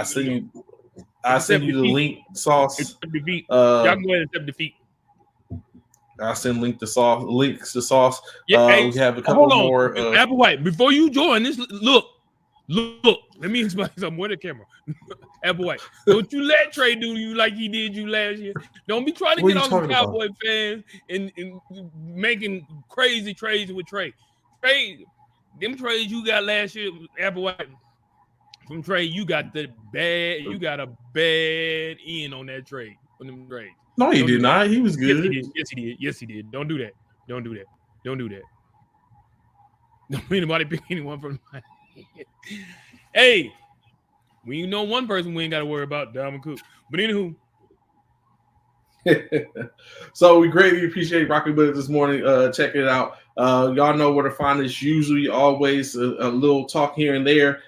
S4: I send you the link, Sauce.
S5: Y'all can go ahead and accept defeat.
S4: I send links to Sauce.
S5: Yeah,
S4: we have a couple more.
S5: Applewhite, before you join this, look. Let me explain something with the camera. Applewhite, don't you let Trey do you like he did you last year. Don't be trying to get on the Cowboy fans and making crazy trades with Trey. Them trades you got last year, Applewhite, from Trey, you got a bad end on that trade. On them trades.
S4: No, he did not. He was good.
S5: Yes, he did. Don't do that. Don't anybody pick anyone from Hey, we know one person we ain't got to worry about, Dalvin Cook. But anywho.
S4: So we greatly appreciate rocking with us this morning. Check it out. Y'all know where to find us. Usually, always a little talk here and there.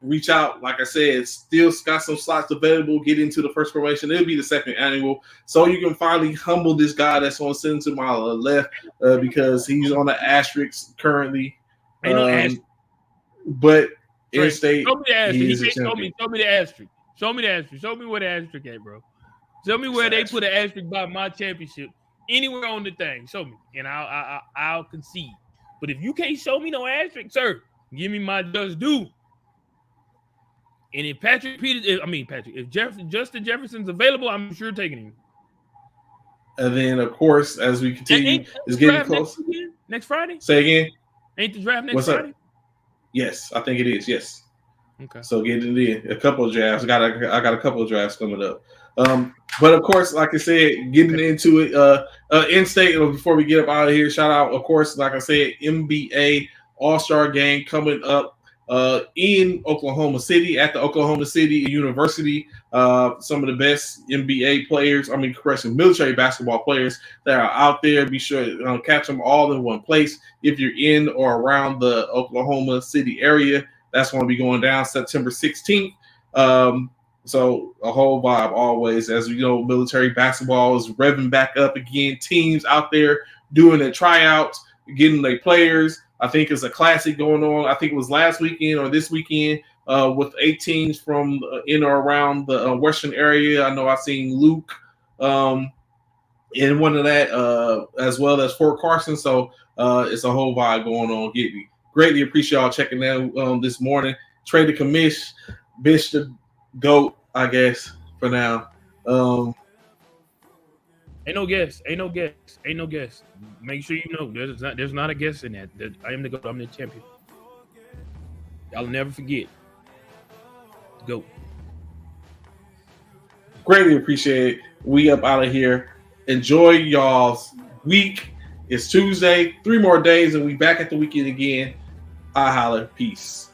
S4: Reach out. Like I said, still got some slots available. Get into the first formation. It'll be the second annual. So you can finally humble this guy that's on sitting to my left because he's on the asterisk currently.
S5: Ain't no asterisk.
S4: But in-state,
S5: show me the asterisk. Show me the asterisk. Show me the asterisk. Show me where the asterisk at, bro. Show me where they put an asterisk by my championship. Anywhere on the thing. Show me, and I'll concede. But if you can't show me no asterisk, sir, give me my just due. And if if Justin Jefferson's available, I'm sure taking him.
S4: And then, of course, as we continue, it's getting close.
S5: Next Friday?
S4: Say again.
S5: Ain't the draft next Friday?
S4: Up? Yes, I think it is. Yes.
S5: Okay.
S4: So get it in. A couple of drafts. I got a couple of drafts coming up. But of course, like I said, getting into it, in-state. Before we get up out of here, shout out, of course, like I said, NBA All-Star Game coming up in Oklahoma City at the Oklahoma City University. Some of the best NBA players, military basketball players that are out there. Be sure to catch them all in one place. If you're in or around the Oklahoma City area, that's going to be going down September 16th. So a whole vibe always. As we know, military basketball is revving back up again. Teams out there doing their tryouts, getting their players. I think it's a classic going on. I think it was last weekend or this weekend with 8 teams from in or around the Western area. I know I've seen Luke in one of that as well as Fort Carson. So it's a whole vibe going on. Get me.
S3: Greatly appreciate y'all checking out this morning. Trey the Commish, Bish the GOAT, I guess, for now.
S5: Ain't no guess. Make sure you know there's not a guess in that. I am the GOAT. I'm the champion. Y'all never forget. GOAT.
S3: Greatly appreciate it. We up out of here. Enjoy y'all's week. It's Tuesday. 3 more days, and we back at the weekend again. I holler. Peace.